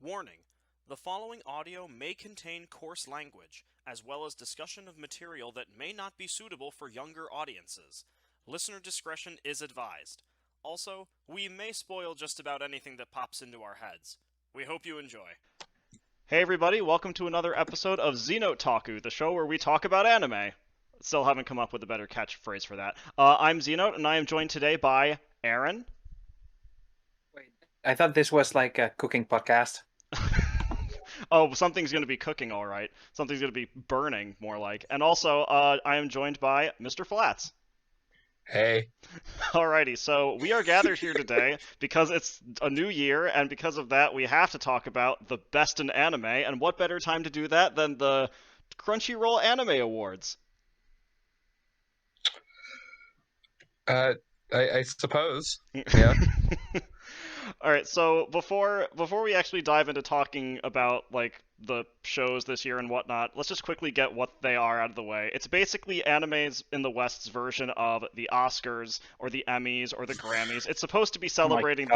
Warning: the following audio may contain coarse language, as well as discussion of material that may not be suitable for younger audiences. Listener discretion is advised. Also, we may spoil just about anything that pops into our heads. We hope you enjoy. Hey everybody, welcome to another episode of ZNote-Talku, the show where we talk about anime. Still haven't come up with a better catchphrase for that. I'm ZNote, and I am joined today by Aaron. Wait, I thought this was like a cooking podcast. Oh, something's going to be cooking, all right. Something's going to be burning, more like. And also, I am joined by MrFlats. Hey. Alrighty, so we are gathered here today because it's a new year, and because of that, we have to talk about the best in anime, and what better time to do that than the Crunchyroll Anime Awards? I suppose. Yeah. Alright, so before we actually dive into talking about, like, the shows this year and whatnot, let's just quickly get what they are out of the way. It's basically animes in the West's version of the Oscars, or the Emmys, or the Grammys. It's supposed to be celebrating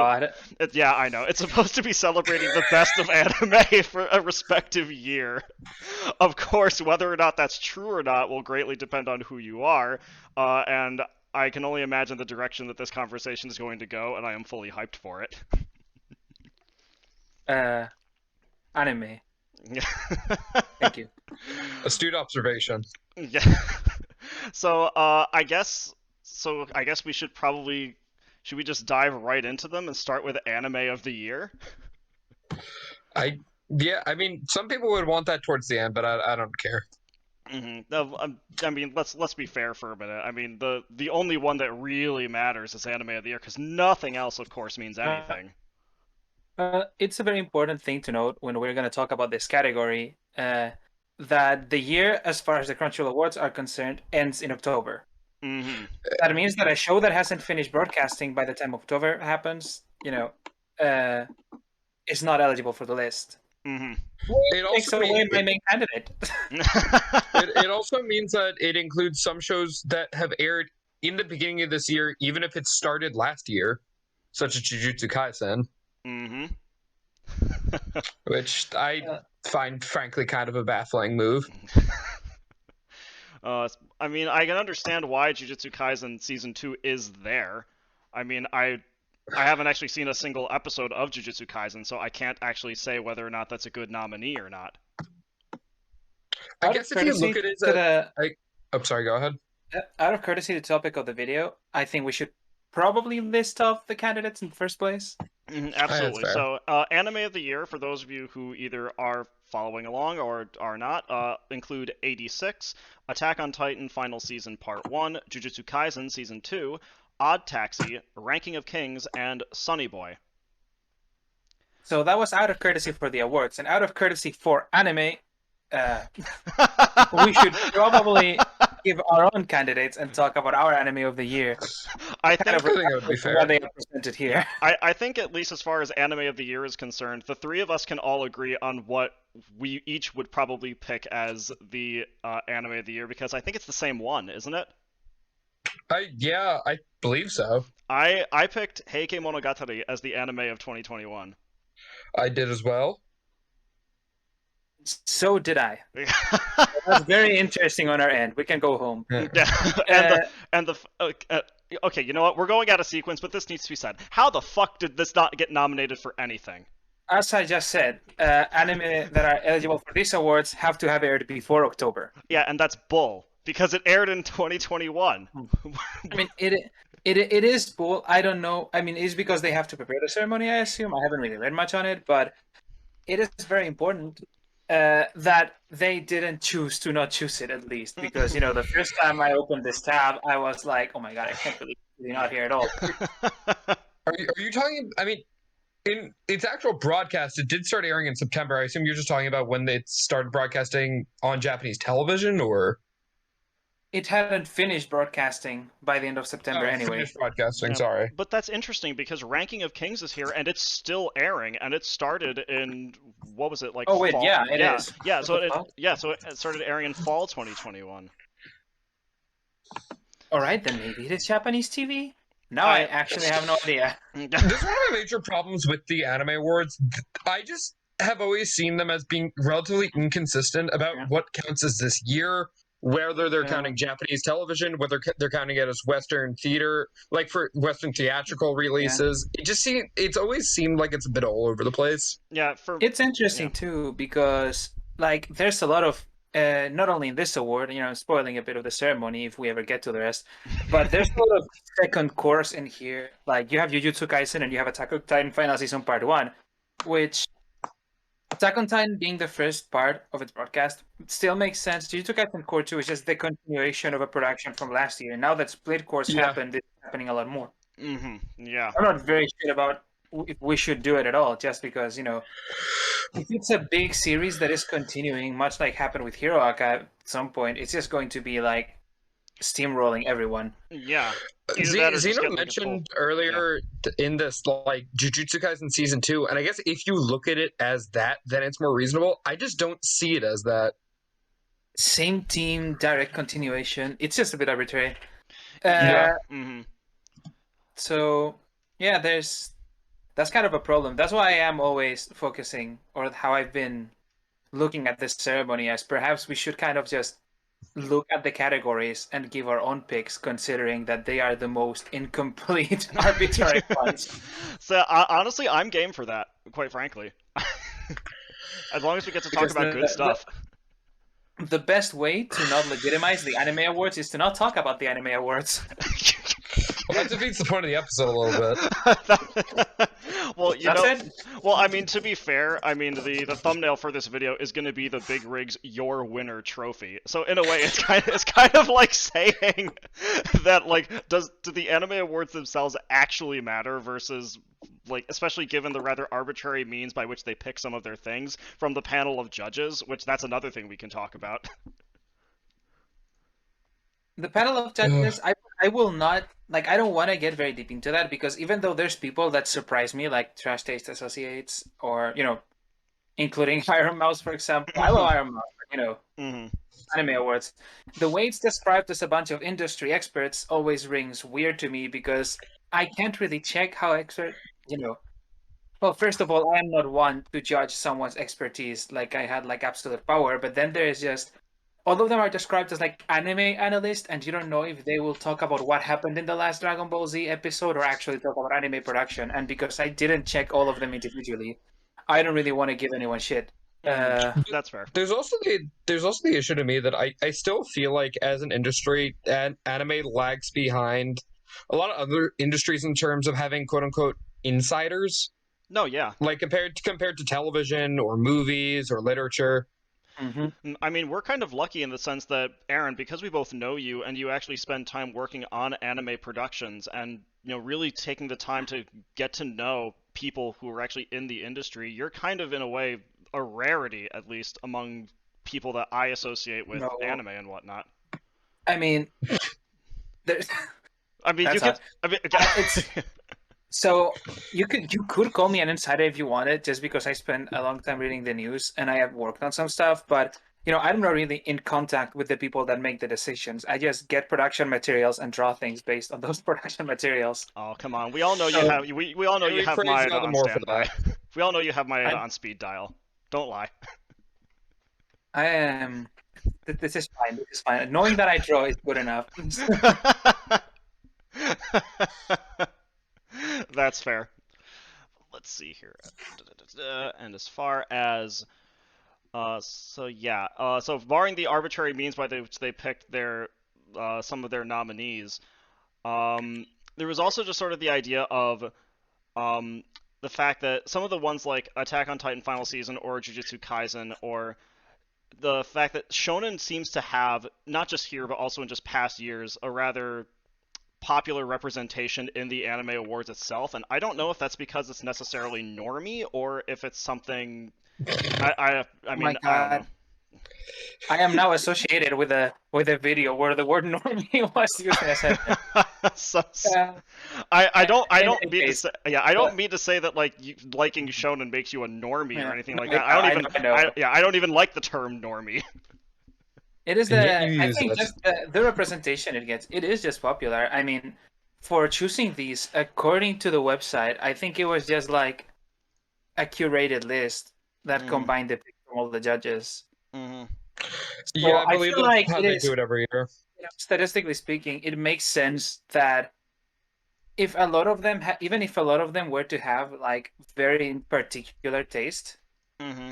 yeah, I know. It's supposed to be celebrating the best of anime for a respective year. Of course, whether or not that's true or not will greatly depend on who you are, and I can only imagine the direction that this conversation is going to go, and I am fully hyped for it. Anime. Thank you. Astute observation. Yeah. So, I guess we should we just dive right into them and start with anime of the year? I mean, some people would want that towards the end, but I don't care. Mm-hmm. No, I mean, let's be fair for a minute. I mean, the only one that really matters is anime of the year, because nothing else, of course, means anything. It's a very important thing to note when we're going to talk about this category, that the year, as far as the Crunchyroll Awards are concerned, ends in October. Mm-hmm. That means that a show that hasn't finished broadcasting by the time October happens, is not eligible for the list. Mm-hmm. It also means my main candidate. it also means that it includes some shows that have aired in the beginning of this year, even if it started last year, such as Jujutsu Kaisen. Mm-hmm. Which I find, frankly, kind of a baffling move. I mean, I can understand why Jujutsu Kaisen Season 2 is there. I mean, I haven't actually seen a single episode of Jujutsu Kaisen, so I can't actually say whether or not that's a good nominee or not. I guess if you look at it I'm sorry, go ahead. Out of courtesy to the topic of the video, I think we should probably list off the candidates in the first place. Absolutely. So, anime of the year, for those of you who either are following along or are not, include 86, Attack on Titan Final Season Part 1, Jujutsu Kaisen Season 2, Odd Taxi, Ranking of Kings, and Sunny Boy. So that was out of courtesy for the awards, and out of courtesy for anime, we should probably give our own candidates and talk about our anime of the year. I think that would be fair. What they are presented here. I think, at least as far as anime of the year is concerned, the three of us can all agree on what we each would probably pick as the anime of the year, because I think it's the same one, isn't it? I believe so. I picked Heike Monogatari as the anime of 2021. I did as well. So did I. That's very interesting on our end. We can go home. Yeah. Okay, you know what? We're going out of sequence, but this needs to be said. How the fuck did this not get nominated for anything? As I just said, anime that are eligible for these awards have to have aired before October. Yeah, and that's bull, because it aired in 2021. I mean, it is bull. I don't know. I mean, it's because they have to prepare the ceremony, I assume. I haven't really read much on it, but it is very important that they didn't choose to not choose it, at least, because the first time I opened this tab, I was like, oh my god, I can't believe they're not here at all. Are you talking? I mean, in its actual broadcast, it did start airing in September. I assume you're just talking about when they started broadcasting on Japanese television, or it hadn't finished broadcasting by the end of September anyway. Finished broadcasting, sorry. But that's interesting, because Ranking of Kings is here, and it's still airing, and it started in, what was it, like Oh, wait, fall? yeah, it is. Yeah, so it started airing in fall 2021. Alright, then maybe it is Japanese TV? Now I actually have no idea. This is one of my major problems with the Anime Awards. I just have always seen them as being relatively inconsistent about Yeah. what counts as this year, whether they're Yeah. counting Japanese television, whether they're counting it as Western theater, like for Western theatrical releases. It's always seemed like it's a bit all over the place. Yeah, It's interesting too because like there's a lot of not only in this award, spoiling a bit of the ceremony if we ever get to the rest, but there's a lot of second course in here. Like you have Jujutsu Kaisen and you have Attack on Titan Final Season Part 1, which Attack on Titan being the first part of its broadcast still makes sense. Jujutsu Kaisen Core 2 is just the continuation of a production from last year. Now that Split Course happened, it's happening a lot more. Yeah. I'm not very sure about if we should do it at all, just because, if it's a big series that is continuing, much like happened with Hero Aka at some point, it's just going to be like steamrolling everyone. Yeah. Zeno mentioned earlier in this, like, Jujutsu Kaisen Season 2, and I guess if you look at it as that, then it's more reasonable. I just don't see it as that. Same team, direct continuation. It's just a bit arbitrary. So, yeah, that's kind of a problem. That's why I am always focusing, or how I've been looking at this ceremony, as perhaps we should kind of just look at the categories and give our own picks, considering that they are the most incomplete, arbitrary ones. So honestly, I'm game for that, quite frankly. As long as we get to talk about good stuff. The best way to not legitimize the Anime Awards is to not talk about the Anime Awards. Well, that defeats the point of the episode a little bit. Well, well, I mean, to be fair, I mean, the thumbnail for this video is going to be the Big Rigs Your Winner trophy. So in a way, it's kind of like saying that, like, do the Anime Awards themselves actually matter versus, like, especially given the rather arbitrary means by which they pick some of their things from the panel of judges, which that's another thing we can talk about. The panel of judges, I will not, like, I don't want to get very deep into that, because even though there's people that surprise me, like Trash Taste Associates, or, including Iron Mouse, for example. I love Iron Mouse, Anime Awards. The way it's described as a bunch of industry experts always rings weird to me, because I can't really check how expert, Well, first of all, I am not one to judge someone's expertise like I had, like, absolute power, but then there is just... All of them are described as, like, anime analysts, and you don't know if they will talk about what happened in the last Dragon Ball Z episode or actually talk about anime production. And because I didn't check all of them individually, I don't really want to give anyone shit. That's fair. There's also the issue to me that I still feel like, as an industry, anime lags behind a lot of other industries in terms of having quote unquote insiders. No, yeah. Like compared to television or movies or literature. I mean, we're kind of lucky in the sense that, Aaron, because we both know you and you actually spend time working on anime productions and, really taking the time to get to know people who are actually in the industry, you're kind of, in a way, a rarity, at least, among people that I associate with anime and whatnot. I mean, there's... I mean, you could... I mean, So you could call me an insider if you wanted, just because I spent a long time reading the news and I have worked on some stuff. But I'm not really in contact with the people that make the decisions. I just get production materials and draw things based on those production materials. Oh, come on! We all know you have. We all know you have Maeda on standby. We all know you have Maeda on speed dial. Don't lie. I am. This is fine. This is fine. Knowing that I draw is good enough. That's fair. Let's see here. And as far as... so barring the arbitrary means by which they picked their some of their nominees, there was also just sort of the idea of the fact that some of the ones like Attack on Titan Final Season or Jujutsu Kaisen, or the fact that Shonen seems to have, not just here but also in just past years, a rather popular representation in the Anime Awards itself, and I don't know if that's because it's necessarily normie or if it's something. I mean, I don't know. I am now associated with a video where the word normie was used as I don't mean to say, I don't mean to say that, like, liking shonen makes you a normie or anything like that. I don't even like the term normie. It is I think just the representation it gets. It is just popular. I mean, for choosing these, according to the website, I think it was just like a curated list. that combine the pick from all the judges. Mm-hmm. So I believe feel that's like how it they is, do it every year. statistically speaking, it makes sense that if a lot of them, even if a lot of them were to have like very particular taste, Mm-hmm.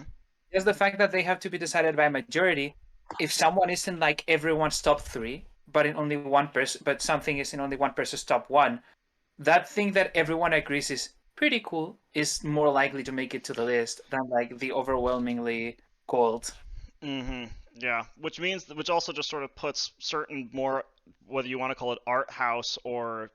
just the fact that they have to be decided by a majority. If someone isn't like everyone's top 3, but in only one person, but something is in only one person's top 1, that thing that everyone agrees is pretty cool is more likely to make it to the list than like the overwhelmingly cold. Mm-hmm. Yeah, which also just sort of puts certain more, whether you want to call it art house or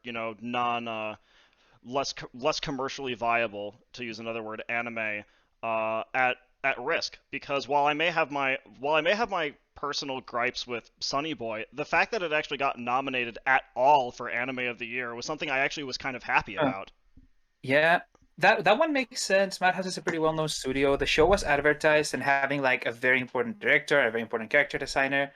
less commercially viable, to use another word, anime, at risk. Because while I may have my personal gripes with Sunny Boy, the fact that it actually got nominated at all for Anime of the Year was something I actually was kind of happy about. Yeah, that one makes sense. Madhouse is a pretty well-known studio. The show was advertised and having like a very important director, a very important character designer.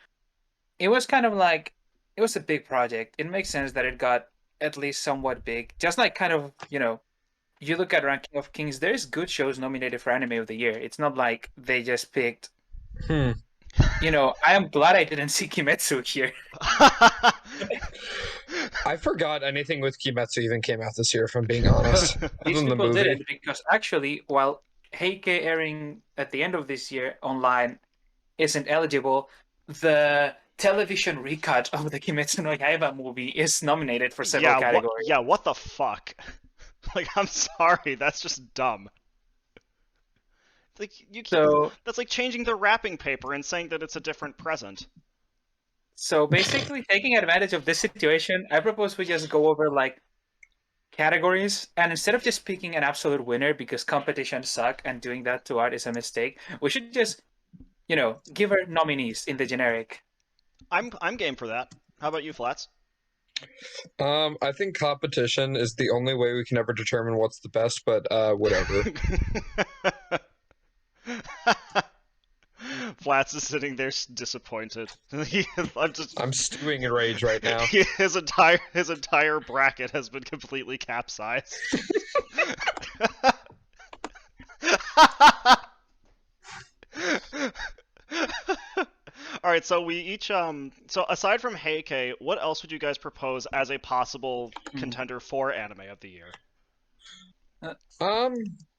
It was kind of like it was a big project. It makes sense that it got at least somewhat big. Just like kind of, you look at Ranking of Kings, there's good shows nominated for Anime of the Year. It's not like they just picked. I am glad I didn't see Kimetsu here. I forgot anything with Kimetsu even came out this year, if I'm being honest. These people didn't, because actually, while Heike airing at the end of this year online isn't eligible, the television recut of the Kimetsu no Yaiba movie is nominated for several categories. What the fuck? Like, I'm sorry, that's just dumb. Like that's like changing the wrapping paper and saying that it's a different present. So basically, taking advantage of this situation, I propose we just go over like categories, and instead of just picking an absolute winner because competitions suck and doing that to art is a mistake, we should just, give our nominees in the generic. I'm game for that. How about you, Flats? I think competition is the only way we can ever determine what's the best, but whatever. Flats is sitting there disappointed. I'm stewing in rage right now. His entire bracket has been completely capsized. All right, so we each so aside from Heike, what else would you guys propose as a possible contender for Anime of the Year? I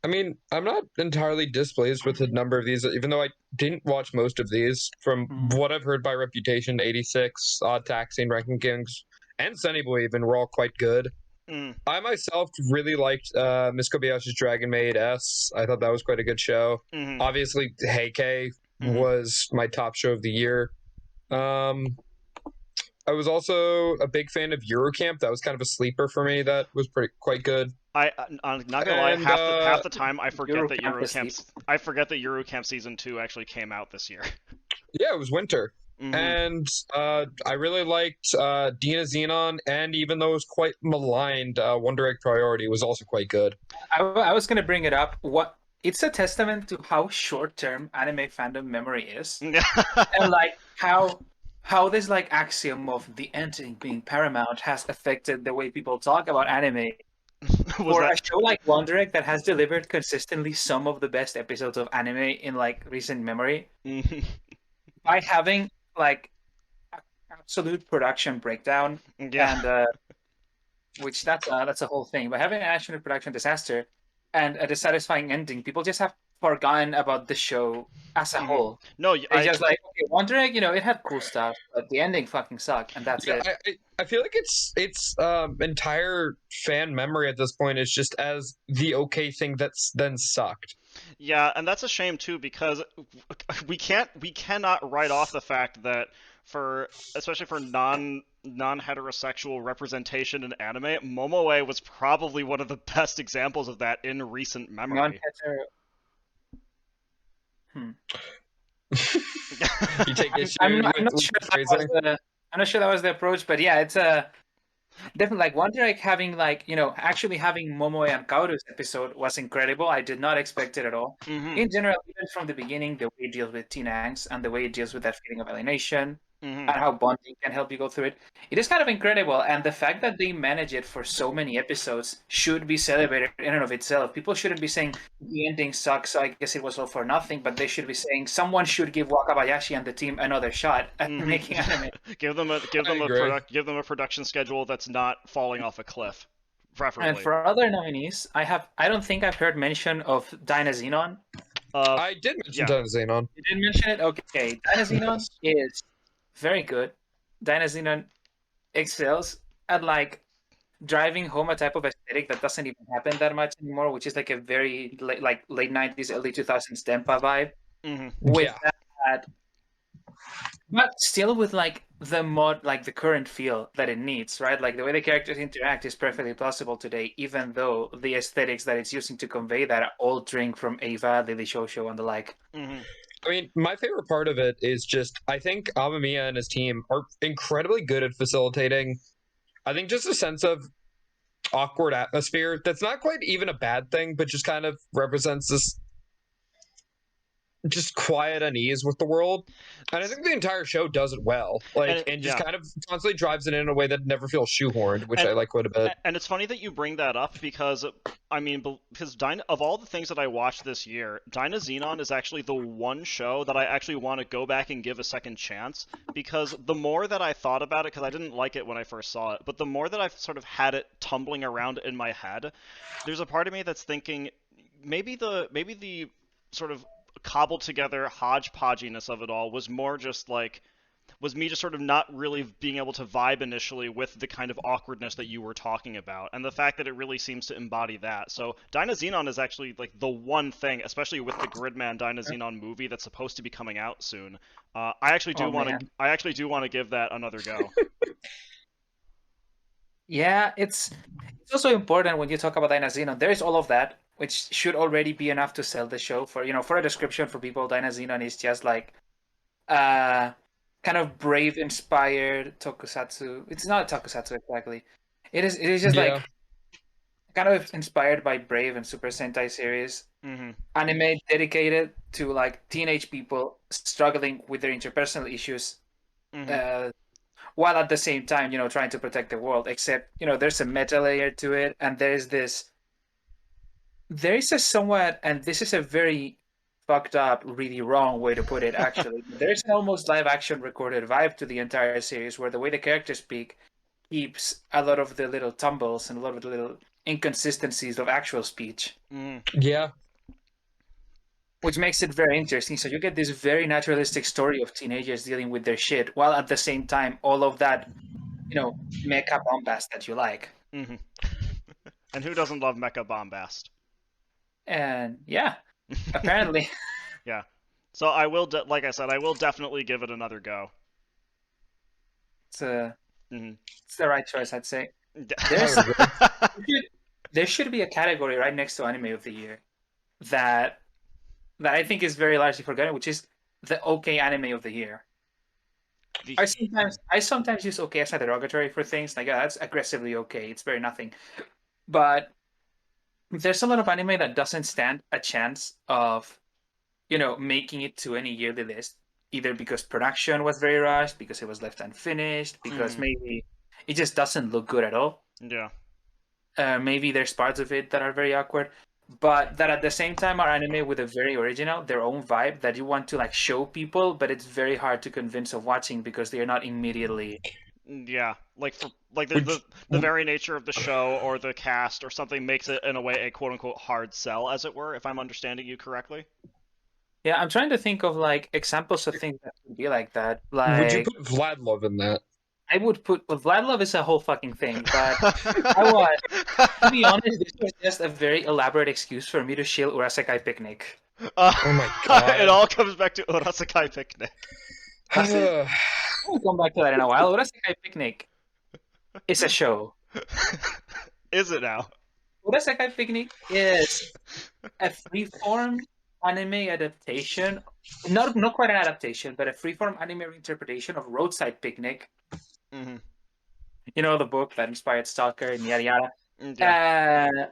mean, I'm not entirely displeased with the number of these, even though I didn't watch most of these. From what I've heard by reputation, 86, Odd Taxi, and Ranking Kings, and Sunny Boy even were all quite good. I myself really liked Miss Kobayashi's Dragon Maid S. I thought that was quite a good show. Obviously, Heike was my top show of the year. I was also a big fan of Eurocamp. That was kind of a sleeper for me. That was quite good. I'm not gonna lie, half the time I forget that Eurocamp season 2 actually came out this year. Yeah, it was winter. And I really liked Dynazenon, and even though it was quite maligned, Wonder Egg Priority was also quite good. I was gonna bring it up. It's a testament to how short-term anime fandom memory is, and like how this like axiom of the ending being paramount has affected the way people talk about anime. For a show like Wonder Egg that has delivered consistently some of the best episodes of anime in like recent memory, by having like absolute production breakdown, and which that's a whole thing. By having an absolute production disaster and a dissatisfying ending, people just have forgotten about the show as a whole. No, it's just like, okay, Wonder Egg, it had cool stuff, but the ending fucking sucked, and that's it. I feel like it's entire fan memory at this point is just as the okay thing that's then sucked. Yeah, and that's a shame too, because we cannot write off the fact that especially for non-heterosexual representation in anime, Momoe was probably one of the best examples of that in recent memory. Non-hetero. You take issue I'm not sure that was the approach, but yeah, it's definitely like Wonder Egg having like actually having Momoe and Kaoru's episode was incredible. I did not expect it at all. In general, even from the beginning, the way it deals with teen angst and the way it deals with that feeling of alienation, and how bonding can help you go through it. It is kind of incredible, and the fact that they manage it for so many episodes should be celebrated in and of itself. People shouldn't be saying the ending sucks, so I guess it was all for nothing, but they should be saying someone should give Wakabayashi and the team another shot at making anime. give them a production schedule that's not falling off a cliff, preferably. And for other nominees, I don't think I've heard mention of Dynazenon. I did mention Dynazenon. You didn't mention it? Okay. Dynazenon is very good. Dynazenon excels at like driving home a type of aesthetic that doesn't even happen that much anymore, which is like a very late 90s, early 2000s Denpa vibe. With that, but still with like the current feel that it needs, right? Like the way the characters interact is perfectly plausible today, even though the aesthetics that it's using to convey that all drink from Eva, Lily Shosho, and the like. I mean, my favorite part of it is just, I think Amamiya and his team are incredibly good at facilitating, I think, just a sense of awkward atmosphere that's not quite even a bad thing, but just kind of represents this just quiet unease with the world. And I think the entire show does it well. And just kind of constantly drives it in a way that never feels shoehorned, which I like quite a bit. And it's funny that you bring that up because, I mean, because of all the things that I watched this year, Dynazenon is actually the one show that I actually want to go back and give a second chance, because the more that I thought about it, because I didn't like it when I first saw it, but the more that I've sort of had it tumbling around in my head, there's a part of me that's thinking maybe the sort of cobbled together hodgepodginess of it all was more just like was me just sort of not really being able to vibe initially with the kind of awkwardness that you were talking about, and the fact that it really seems to embody that. So Dynazenon is actually like the one thing, especially with the Gridman Dynazenon movie that's supposed to be coming out soon. I actually do want to give that another go. Yeah, it's also important when you talk about Dynazenon. There is all of that, which should already be enough to sell the show. For for a description for people, Dynazenon is just like kind of brave inspired tokusatsu. It's not tokusatsu exactly. It is just like kind of inspired by Brave and Super Sentai series. Anime dedicated to like teenage people struggling with their interpersonal issues. While at the same time, trying to protect the world, except, there's a meta layer to it, and there is a somewhat, and this is a very fucked up, really wrong way to put it, actually. There's an almost live action recorded vibe to the entire series, where the way the characters speak keeps a lot of the little tumbles and a lot of the little inconsistencies of actual speech. Yeah. Which makes it very interesting. So you get this very naturalistic story of teenagers dealing with their shit, while at the same time, all of that, mecha bombast that you like. And who doesn't love mecha bombast? And yeah, apparently. Yeah. So I will, like I said, I will definitely give it another go. It's the right choice, I'd say. There should be a category right next to Anime of the Year that I think is very largely forgotten, which is the OK Anime of the Year. I sometimes use OK as a derogatory for things like that's aggressively okay. It's very nothing, but there's a lot of anime that doesn't stand a chance of, making it to any yearly list, either because production was very rushed, because it was left unfinished, because maybe it just doesn't look good at all. Yeah. Maybe there's parts of it that are very awkward, but that at the same time are anime with a very original, their own vibe that you want to like show people, but it's very hard to convince of watching because they are not immediately. Yeah, the very nature of the show or the cast or something makes it in a way a quote unquote hard sell, as it were, if I'm understanding you correctly. Yeah, I'm trying to think of like examples of things that would be like that. Like, would you put Vladlov in that? I would put Vladlov is a whole fucking thing, but to be honest, this was just a very elaborate excuse for me to shill Urasekai Picnic. Oh my god! It all comes back to Urasekai Picnic. We'll come back to that in a while. Urasekai Picnic is a show. Is it now? Urasekai Picnic is a freeform anime adaptation. Not quite an adaptation, but a freeform anime interpretation of Roadside Picnic. The book that inspired Stalker and yada yada. Yeah.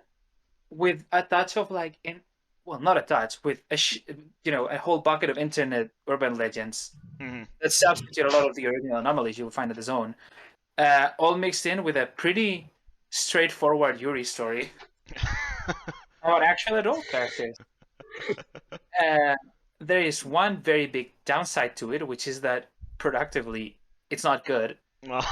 With a touch of not a touch, with a whole bucket of internet urban legends Mhm. that substitute a lot of the original anomalies you will find at the zone, all mixed in with a pretty straightforward Yuri story about actual adult characters. Uh, there is one very big downside to it, which is that productively it's not good. Well,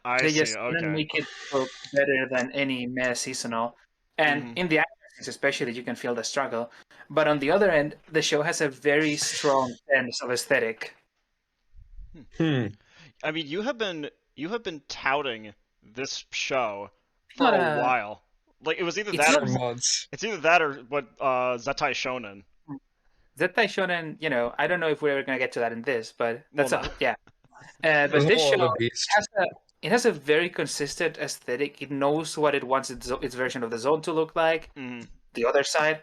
I They see. just couldn't Okay. make it look better than any meh seasonal. And Mhm. in the actors, especially, you can feel the struggle. But on the other end, the show has a very strong sense of aesthetic. Hmm. I mean, you have been touting this show It's for not a a. while. Like it was either It's that not For or months. it's either that or what Zetai Shonen. Zettai Shonen. I don't know if we're ever gonna get to that in this, but Well, that's no. a yeah. There's But a this whole show other beast. has a very consistent aesthetic. It knows what it wants its version of the zone to look like. Mhm. The other side,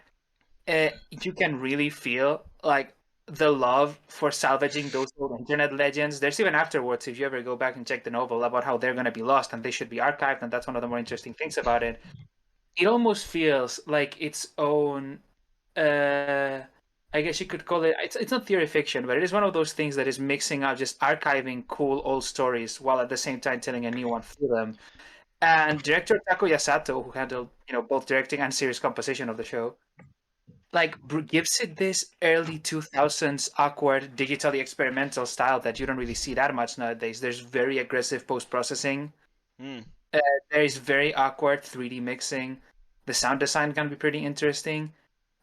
you can really feel like the love for salvaging those old internet legends. There's even afterwards, if you ever go back and check the novel, about how they're going to be lost and they should be archived, and that's one of the more interesting things about it. It almost feels like its own. Uh, I guess you could call it. It's not theory fiction, but it is one of those things that is mixing up just archiving cool old stories while at the same time telling a new one through them. And director Takuya Sato, who handled both directing and series composition of the show, like gives it this early 2000s awkward digitally experimental style that you don't really see that much nowadays. There's very aggressive post-processing. Mm. There is very awkward 3D mixing. The sound design can be pretty interesting,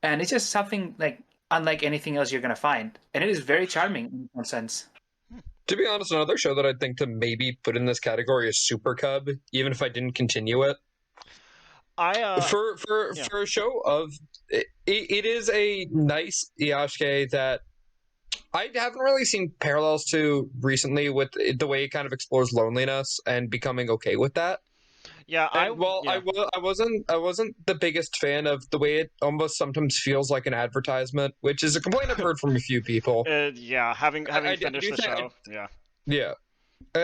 and it's just something like unlike anything else you're gonna find, and it is very charming in one sense. To be honest, another show that I'd think to maybe put in this category is Super Cub, even if I didn't continue it. I For yeah. a show of it is a nice Iyashike that I haven't really seen parallels to recently with the way it kind of explores loneliness and becoming okay with that. Yeah, And while yeah. I wasn't the biggest fan of the way it almost sometimes feels like an advertisement, which is a complaint I've heard from a few people. Yeah, having I finished do the think show, yeah. yeah,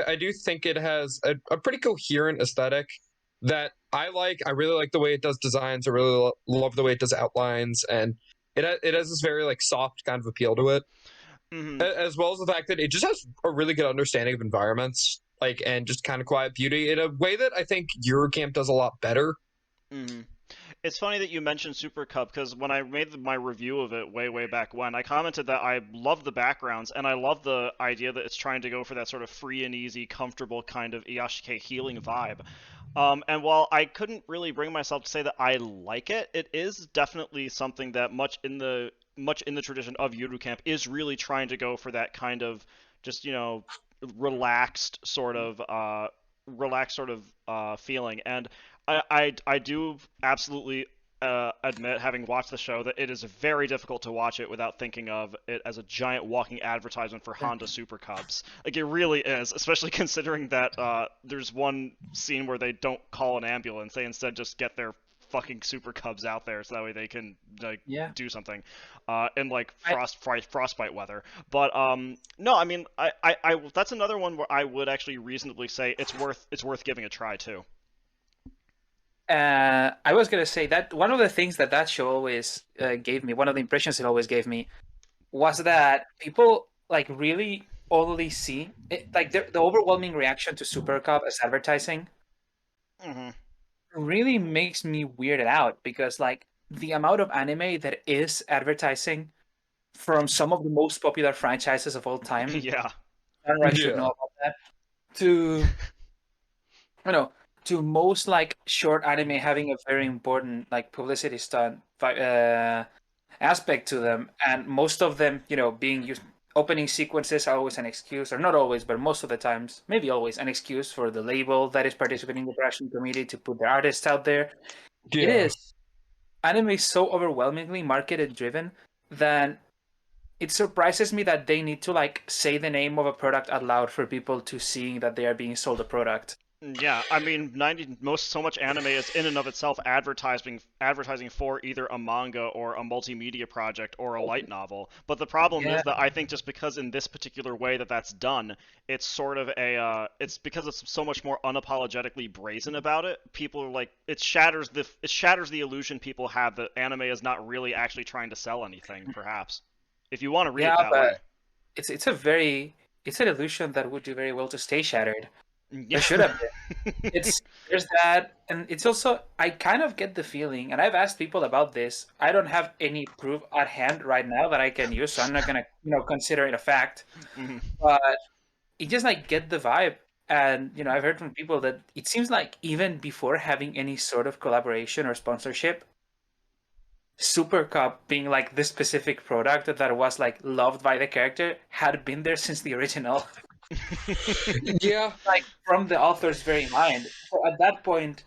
I do think it has a pretty coherent aesthetic that I like. I really like the way it does designs. I really love the way it does outlines, and it has this very like soft kind of appeal to it, Mhm. as well as the fact that it just has a really good understanding of environments, like and just kind of quiet beauty in a way that I think Eurocamp does a lot better. Mhm. It's funny that you mentioned Super Cub because when I made my review of it way back when, I commented that I love the backgrounds and I love the idea that it's trying to go for that sort of free and easy, comfortable kind of Iyashike healing vibe. And while I couldn't really bring myself to say that I like it, it is definitely something that much in the tradition of Yuru Camp is really trying to go for that kind of just relaxed sort of feeling. And I do absolutely admit, having watched the show, that it is very difficult to watch it without thinking of it as a giant walking advertisement for Honda Super Cubs. Like, it really is, especially considering that there's one scene where they don't call an ambulance. They instead just get their fucking Super Cubs out there so that way they can Yeah. do something in like I, frostbite weather. But no, I mean, I that's another one where I would actually reasonably say it's worth giving a try too. I was gonna say that one of the things that show always gave me, one of the impressions it always gave me, was that people like really only see it, like the overwhelming reaction to Super Cup as advertising Hmm. really makes me weirded out because like the amount of anime that is advertising from some of the most popular franchises of all time, Yeah. Sunrise should know Yeah, about that, to you know to most like short anime having a very important like publicity stunt aspect to them, and most of them being used. Opening sequences are always an excuse, or not always, but most of the times, maybe always, an excuse for the label that is participating in the production committee to put their artists out there. It yeah. is anime is so overwhelmingly marketed driven that it surprises me that they need to like say the name of a product out loud for people to seeing that they are being sold a product. Yeah, I mean, so much anime is in and of itself advertising for either a manga or a multimedia project or a light novel. But the problem Yeah, is that I think just because in this particular way that that's done, it's sort of it's because it's so much more unapologetically brazen about it. People are like, it shatters the illusion people have that anime is not really actually trying to sell anything. Perhaps, if you want to read yeah, it that but way. it's an illusion that would do very well to stay shattered. Yeah. There should have been. There's that, and it's also, I kind of get the feeling, and I've asked people about this. I don't have any proof at hand right now that I can use, so I'm not gonna consider it a fact. Mhm. But it just like get the vibe, and I've heard from people that it seems like even before having any sort of collaboration or sponsorship, Super Cup being like this specific product that was like loved by the character had been there since the original. Yeah. Like from the author's very mind. So at that point,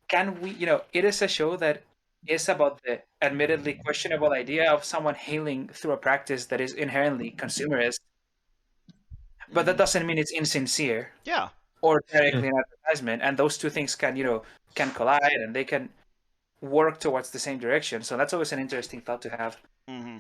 can we, it is a show that is about the admittedly questionable idea of someone hailing through a practice that is inherently consumerist, but that doesn't mean it's insincere Yeah. or directly an advertisement. And those two things can collide and they can work towards the same direction. So that's always an interesting thought to have. Mm-hmm.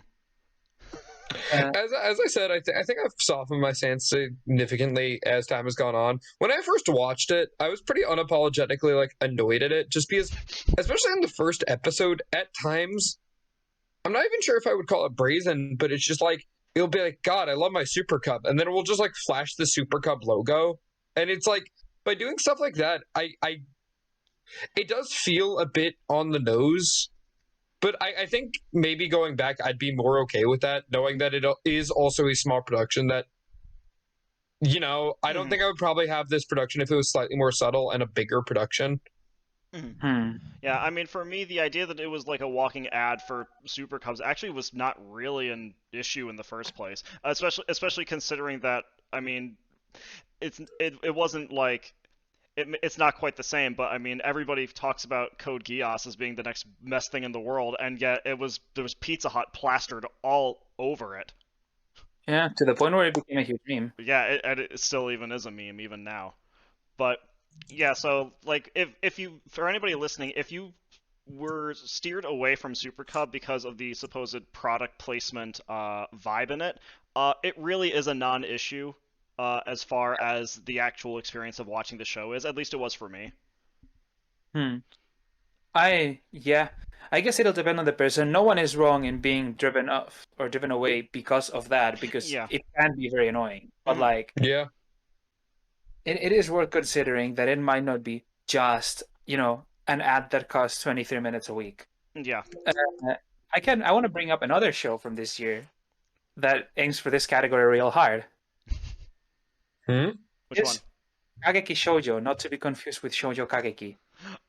As I said, I think I've softened my stance significantly as time has gone on. When I first watched it, I was pretty unapologetically like annoyed at it, just because, especially in the first episode, at times, I'm not even sure if I would call it brazen, but it's just like it'll be like, God, I love my Super Cub, and then it will just like flash the Super Cub logo, and it's like by doing stuff like that, it does feel a bit on the nose. But I think maybe going back, I'd be more okay with that, knowing that it is also a small production that, I don't think I would probably have this production if it was slightly more subtle and a bigger production. Yeah, I mean, for me, the idea that it was like a walking ad for Super Cubs actually was not really an issue in the first place, especially considering that, I mean, it wasn't like... It's not quite the same, but I mean, everybody talks about Code Geass as being the next best thing in the world, and yet there was Pizza Hut plastered all over it. Yeah, to the point where it became a huge meme. Yeah, it still even is a meme even now. But yeah, so like if you, for anybody listening, if you were steered away from Super Cub because of the supposed product placement vibe in it, it really is a non-issue. As far as the actual experience of watching the show is. At least it was for me. I guess it'll depend on the person. No one is wrong in being driven off or driven away because of that, because it can be very annoying. But yeah, it is worth considering that it might not be just an ad that costs 23 minutes a week. Yeah. I want to bring up another show from this year that aims for this category real hard. Which one? Kageki Shoujo, not to be confused with Shoujo Kageki.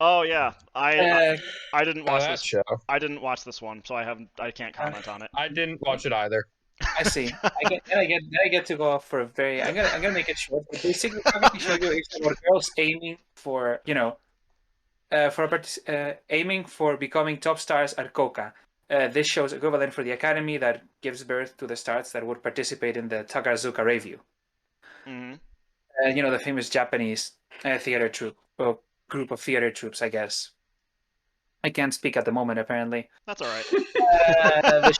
Oh yeah, I didn't watch this show. I didn't watch this one, so I can't comment on it. I didn't watch it either. I see. I get to go off for a very. I'm gonna make it short. But basically, Kageki Shoujo is about girls aiming for aiming for becoming top stars at Koka. This show's equivalent for the academy that gives birth to the stars that would participate in the Takarazuka review. The famous Japanese theater troupe, or group of theater troupes, I guess. I can't speak at the moment, apparently. That's all right. The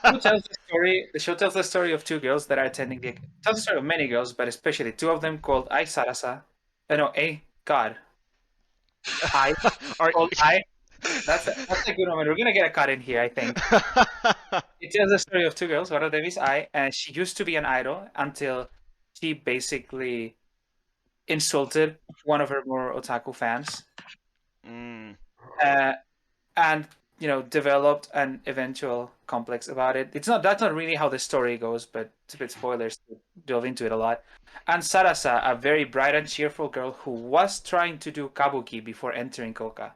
show tells the story of two girls that are attending tells the story of many girls, but especially two of them called Ai Sarasa. God. That's a good moment. We're gonna get a cut in here, I think. It tells the story of two girls. One of them is Ai, and she used to be an idol until she basically insulted one of her more otaku fans, and developed an eventual complex about it. That's not really how the story goes, but it's a bit spoilers to delve into it a lot. And Sarasa, a very bright and cheerful girl who was trying to do kabuki before entering Koka.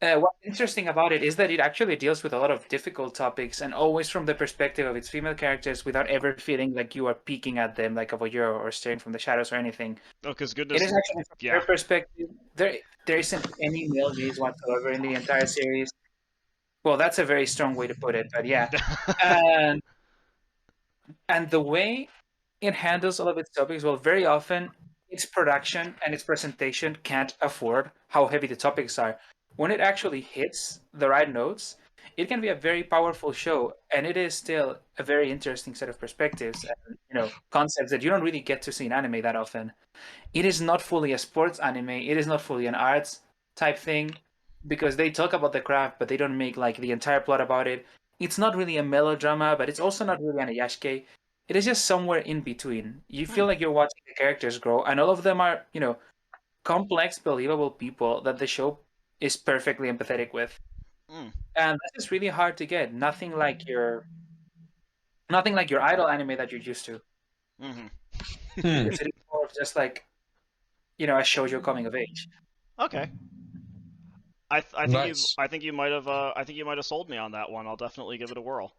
What's interesting about it is that it actually deals with a lot of difficult topics, and always from the perspective of its female characters, without ever feeling like you are peeking at them like a voyeur or staring from the shadows or anything. Oh, because goodness, it is actually from their perspective. There isn't any male gaze whatsoever in the entire series. Well, that's a very strong way to put it, but yeah. And the way it handles all of its topics, well, very often its production and its presentation can't afford how heavy the topics are. When it actually hits the right notes, it can be a very powerful show, and it is still a very interesting set of perspectives and concepts that you don't really get to see in anime that often. It is not fully a sports anime. It is not fully an arts type thing, because they talk about the craft, but they don't make like the entire plot about it. It's not really a melodrama, but it's also not really an ayashike. it is just somewhere in between. You feel like you're watching the characters grow, and all of them are, complex, believable people that the show is perfectly empathetic with. Mm. And this is really hard to get. Nothing like your idol anime that you're used to. Hmm. Because it is more of just like, a shoujo coming of age. Okay. I think Nice. you might have sold me on that one. I'll definitely give it a whirl.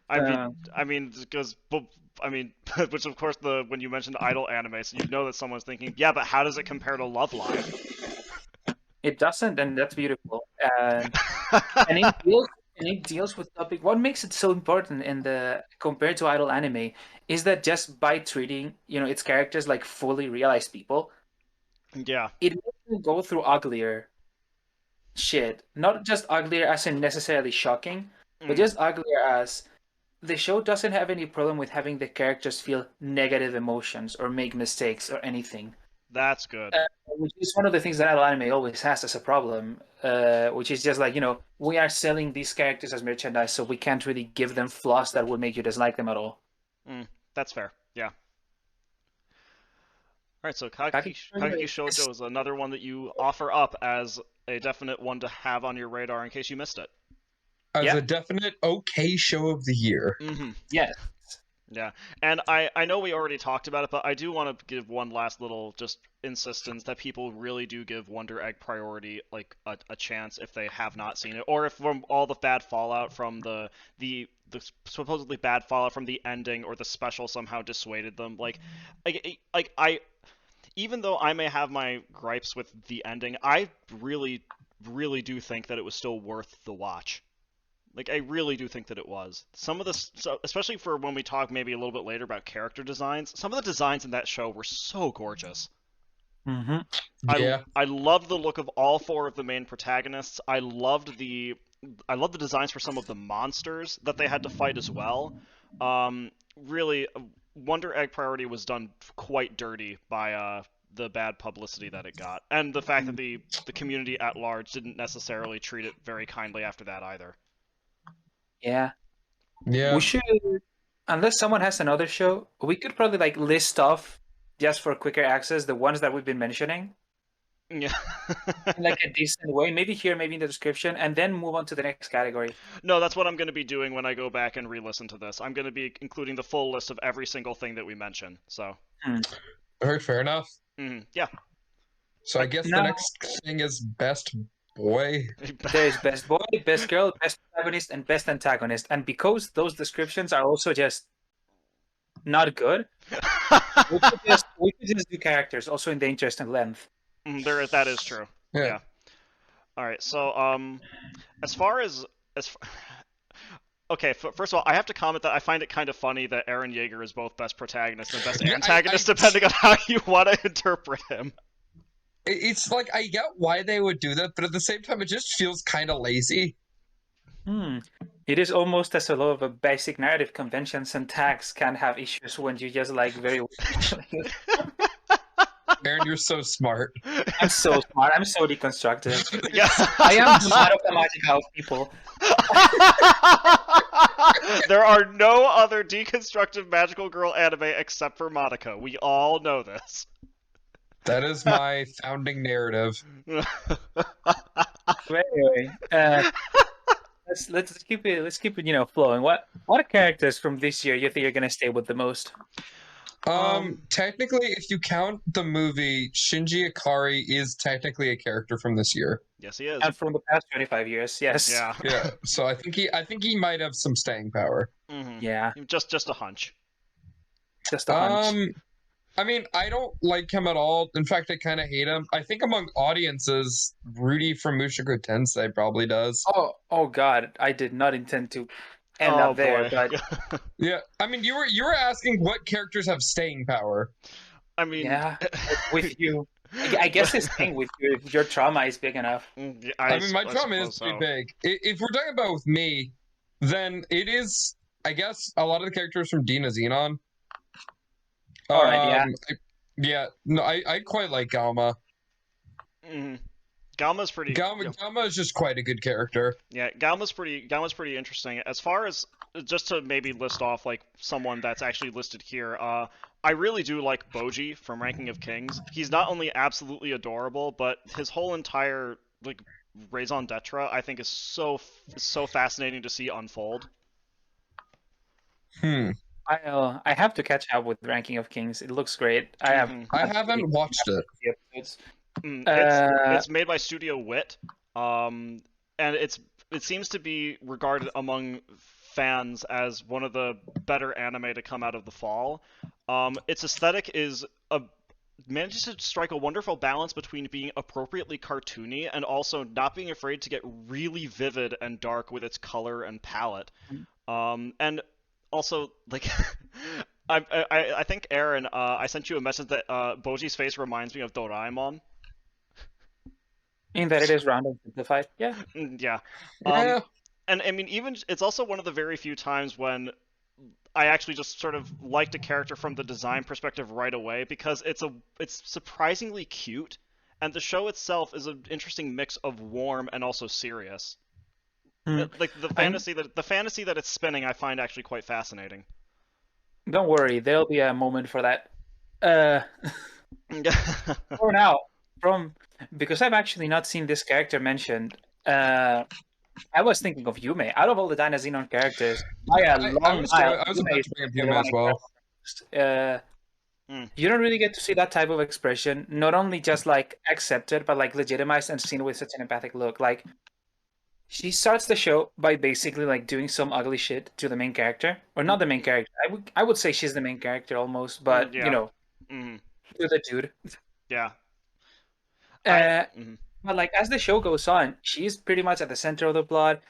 Because which of course when you mentioned idol anime, so you know that someone's thinking, yeah, but how does it compare to Love Live? It doesn't, and that's beautiful. And it deals with topic. What makes it so important in the compared to idol anime is that just by treating its characters like fully realized people, Yeah. it makes them go through uglier shit. Not just uglier as in necessarily shocking, but just uglier as the show doesn't have any problem with having the characters feel negative emotions or make mistakes or anything. That's good. Which is one of the things that idol anime always has as a problem, which is just like, we are selling these characters as merchandise, so we can't really give them flaws that would make you dislike them at all. That's fair. Yeah. Alright, so Kageki Kageki Shoujo is another one that you offer up as a definite one to have on your radar in case you missed it. As a definite okay show of the year. Mm-hmm. Yes. Yeah, and I know we already talked about it, but I do want to give one last little just insistence that people really do give Wonder Egg priority like a chance if they have not seen it, or if from all the bad fallout from the supposedly bad fallout from the ending or the special somehow dissuaded them. I even though I may have my gripes with the ending, I really do think that it was still worth the watch. Like, I really do think that it was. Some of the, especially for when we talk maybe a little bit later about character designs, some of the designs in that show were so gorgeous. Mm-hmm. Yeah. I loved the look of all four of the main protagonists. I loved the designs for some of the monsters that they had to fight as well. Really, Wonder Egg Priority was done quite dirty by the bad publicity that it got, and the fact that the community at large didn't necessarily treat it very kindly after that either. Yeah. Yeah. We should, unless someone has another show, we could probably like list off just for quicker access the ones that we've been mentioning. Yeah. In like a decent way, maybe here, maybe in the description, and then move on to the next category. No, that's what I'm going to be doing when I go back and re-listen to this. I'm going to be including the full list of every single thing that we mention. So. Alright, fair enough. Yeah. So I guess the next thing is best boy. There's best boy, best girl, best protagonist, and best antagonist. And because those descriptions are also just not good, we could just do characters also in the interest and length. That is true. Yeah. All right. So as far as okay, first of all, I have to comment that I find it kind of funny that Eren Yeager is both best protagonist and best antagonist, depending on how you want to interpret him. It's like, I get why they would do that, but at the same time, it just feels kind of lazy. It is almost as a lot of a basic narrative conventions and tags can have issues when you just like very. Aaron, you're so smart. I'm so smart. I'm so deconstructive. Yeah. I am the man of the magic house people. There are no other deconstructive magical girl anime except for Monica. We all know this. That is my founding narrative. But anyway, let's keep it flowing. What characters from this year you think you're gonna stay with the most? Technically, if you count the movie, Shinji Ikari is technically a character from this year. Yes, he is. And from the past 25 years, yes. Yeah. Yeah. So I think he might have some staying power. Mm-hmm. Yeah. Just a hunch. Just a hunch. I mean, I don't like him at all. In fact, I kind of hate him. I think among audiences, Rudy from Mushoku Tensei probably does. Oh God, I did not intend to end up there, but yeah, I mean, you were asking what characters have staying power. I mean, yeah, with you. I guess this thing with you, if your trauma is big enough. I mean, my trauma is pretty big. If we're talking about with me, then it is, I guess, a lot of the characters from DynaZenon. All right, yeah. Yeah, no, I quite like Galma. Mm-hmm. Galma's pretty. Galma is just quite a good character. Yeah, Galma's pretty interesting. As far as just to maybe list off like someone that's actually listed here, I really do like Boji from Ranking of Kings. He's not only absolutely adorable, but his whole entire like raison d'etre I think is so fascinating to see unfold. I have to catch up with Ranking of Kings. It looks great. I haven't watched it. It's made by Studio Wit, and it seems to be regarded among fans as one of the better anime to come out of the fall. Its aesthetic manages to strike a wonderful balance between being appropriately cartoony and also not being afraid to get really vivid and dark with its color and palette. And also, like, I think, Aaron, I sent you a message that Boji's face reminds me of Doraemon. In that it is round and simplified, yeah. Yeah. Yeah. And I mean, even it's also one of the very few times when I actually just sort of liked a character from the design perspective right away because it's surprisingly cute, and the show itself is an interesting mix of warm and also serious. Like the fantasy that it's spinning, I find actually quite fascinating. Don't worry, there'll be a moment for that. For now, because I've actually not seen this character mentioned. I was thinking of Yume. Out of all the Dynazenon characters, I was about to bring up Yume as well. You don't really get to see that type of expression. Not only just like accepted, but like legitimized and seen with such an empathic look. Like, she starts the show by basically like doing some ugly shit to the main character, or not the main character. I would say she's the main character almost, but yeah. you know, to the dude. Yeah. But like as the show goes on, she's pretty much at the center of the plot.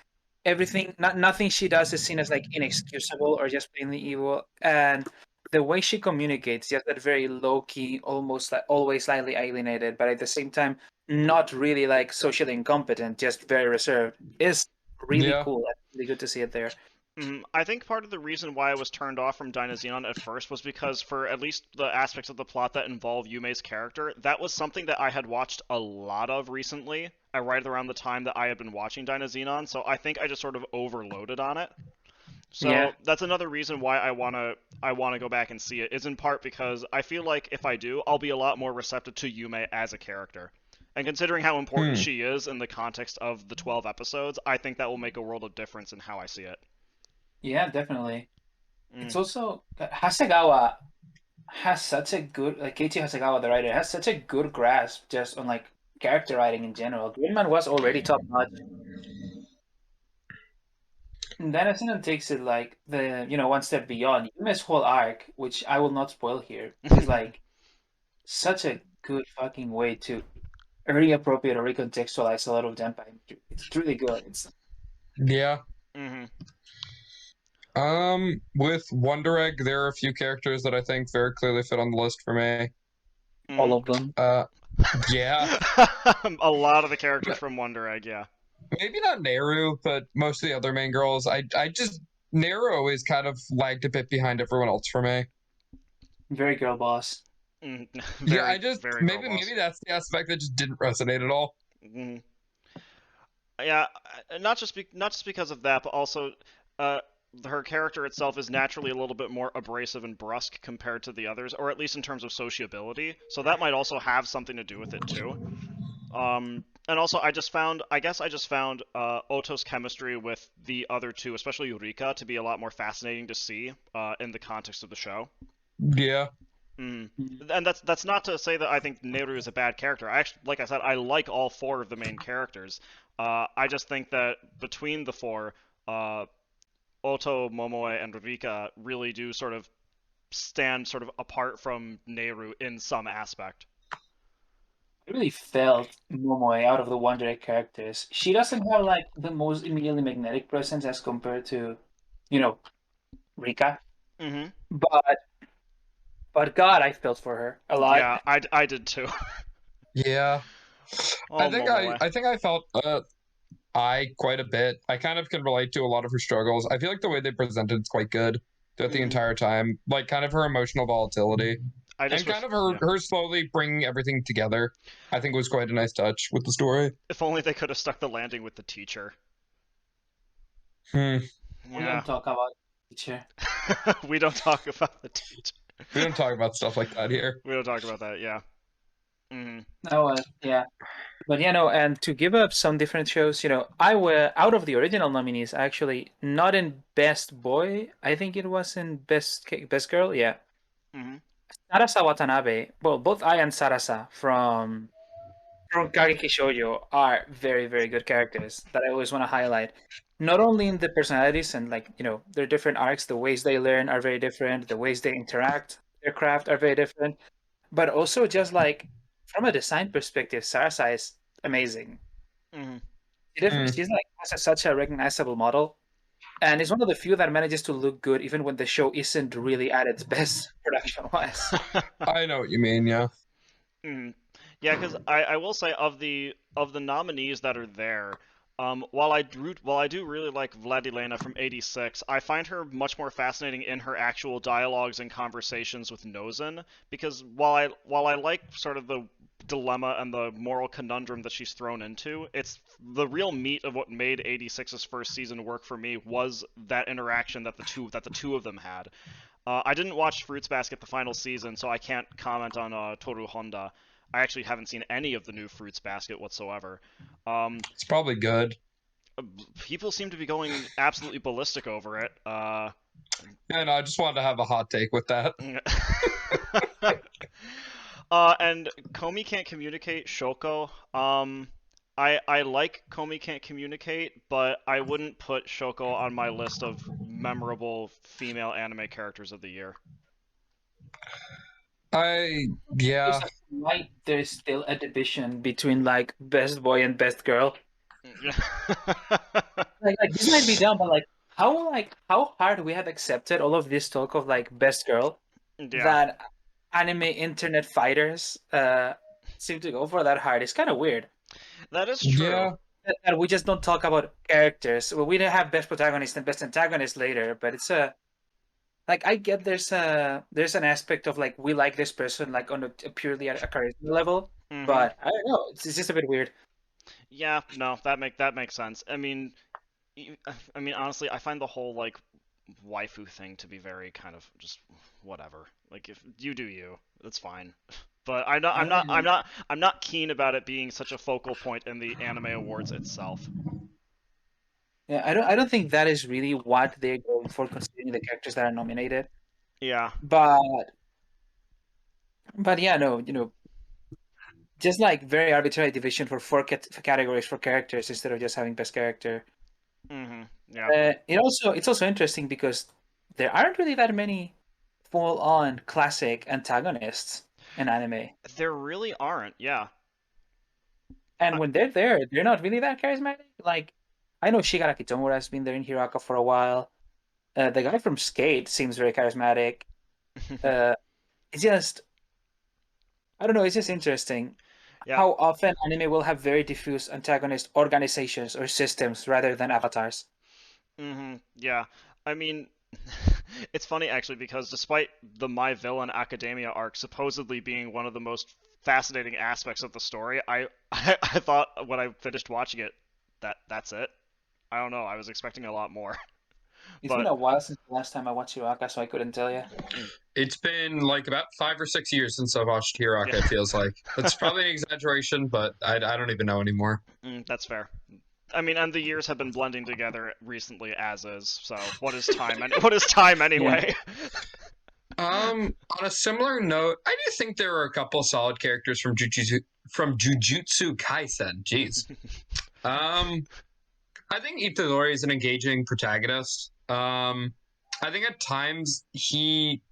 Everything, nothing she does is seen as like inexcusable or just plainly evil. And the way she communicates, just that very low key, almost like always slightly alienated, but at the same time not really like socially incompetent, just very reserved, is really cool. It's really good to see it there. I think part of the reason why I was turned off from Dynazenon at first was because for at least the aspects of the plot that involve Yume's character, that was something that I had watched a lot of recently, right around the time that I had been watching Dynazenon, so I think I just sort of overloaded on it. So that's another reason why I wanna go back and see it, is in part because I feel like if I do, I'll be a lot more receptive to Yume as a character. And considering how important she is in the context of the 12 episodes, I think that will make a world of difference in how I see it. Yeah, definitely. It's also Hasegawa has such a good, like Keiichi Hasegawa, the writer, has such a good grasp just on like character writing in general. Gridman was already top notch. And Dynazenon takes it like one step beyond. Yume's whole arc, which I will not spoil here, is like such a good fucking way to reappropriate or recontextualize a lot of Denpai. It's really good. Yeah. With Wonder Egg, there are a few characters that I think very clearly fit on the list for me. All of them. Yeah. A lot of the characters from Wonder Egg, yeah. Maybe not Neru, but most of the other main girls. Neru always kind of lagged a bit behind everyone else for me. Very girl boss. Maybe that's the aspect that just didn't resonate at all. Yeah, not just because of that, but also her character itself is naturally a little bit more abrasive and brusque compared to the others, or at least in terms of sociability. So that might also have something to do with it too. And also, I just found Oto's chemistry with the other two, especially Eureka, to be a lot more fascinating to see in the context of the show. Yeah. And that's not to say that I think Neru is a bad character. Like I said, I like all four of the main characters. I just think that between the four, Oto, Momoe, and Eureka really do sort of stand sort of apart from Neru in some aspect. I really felt Momoe out of the Wonder Egg characters. She doesn't have like the most immediately magnetic presence as compared to, Rika. But God, I felt for her a lot. Yeah, I did too. Yeah. I think I felt quite a bit. I kind of can relate to a lot of her struggles. I feel like the way they presented it's quite good throughout the entire time. Like kind of her emotional volatility. I just and kind of her slowly bringing everything together, I think was quite a nice touch with the story. If only they could have stuck the landing with the teacher. We Yeah. don't talk about teacher. We don't talk about the teacher. We don't talk about stuff like that here. We don't talk about that, yeah. Mm-hmm. Oh, yeah. But and to give up some different shows, I were out of the original nominees, actually not in Best Boy. I think it was in Best Girl. Yeah. Mm-hmm. Sarasa Watanabe. Well, both I and Sarasa from Kageki Shoujo are very, very good characters that I always want to highlight. Not only in the personalities and their different arcs, the ways they learn are very different, the ways they interact, their craft are very different, but also just like from a design perspective, Sarasa is amazing. Mm-hmm. She's like has such a recognizable model, and is one of the few that manages to look good even when the show isn't really at its best production-wise. I know what you mean, yeah. Mm-hmm. Yeah, because I will say of the nominees that are there, while I do really like Vladilena from '86, I find her much more fascinating in her actual dialogues and conversations with Nozen. Because while I like sort of the dilemma and the moral conundrum that she's thrown into, it's the real meat of what made '86's first season work for me was that interaction that the two of them had. I didn't watch Fruits Basket the final season, so I can't comment on Toru Honda. I actually haven't seen any of the new Fruits Basket whatsoever. It's probably good. People seem to be going absolutely ballistic over it. And I just wanted to have a hot take with that. And Komi Can't Communicate, Shoko. I like Komi Can't Communicate, but I wouldn't put Shoko on my list of memorable female anime characters of the year. Yeah. There's still a division between like Best Boy and Best Girl. like this might be dumb, but how hard we have accepted all of this talk of like Best Girl that anime internet fighters seem to go for that hard. It's kind of weird. That is true. Yeah. That we just don't talk about characters. Well, we don't have best protagonist and best antagonist later, but it's I get there's an aspect of like we like this person like on a purely a charisma level, but I don't know. It's just a bit weird. Yeah, no, that makes sense. I mean, honestly, I find the whole like waifu thing to be very kind of just whatever. Like if you do you, that's fine. But I'm not keen about it being such a focal point in the anime awards itself. Yeah, I don't think that is really what they're going for, considering the characters that are nominated. Yeah. But yeah, no, just like very arbitrary division for four categories for characters instead of just having best character. Mm-hmm. Yeah. It's also interesting because there aren't really that many full-on classic antagonists in anime. There really aren't. Yeah. And when they're there, they're not really that charismatic. Like, I know Shigaraki Tomura has been there in Hiraka for a while. The guy from Skate seems very charismatic. It's just, I don't know, it's just interesting how often anime will have very diffuse antagonist organizations or systems rather than avatars. Mm-hmm. Yeah. I mean, it's funny actually because despite the My Villain Academia arc supposedly being one of the most fascinating aspects of the story, I thought when I finished watching it that's it. I don't know. I was expecting a lot more. It's been a while since the last time I watched Hiraka, so I couldn't tell you. It's been like about 5 or 6 years since I watched Hiraka, it feels like. That's probably an exaggeration, but I don't even know anymore. That's fair. I mean, and the years have been blending together recently as is, so what is time? What is time anyway? On a similar note, I do think there are a couple solid characters from Jujutsu Kaisen. Jeez. I think Itadori is an engaging protagonist. I think at times he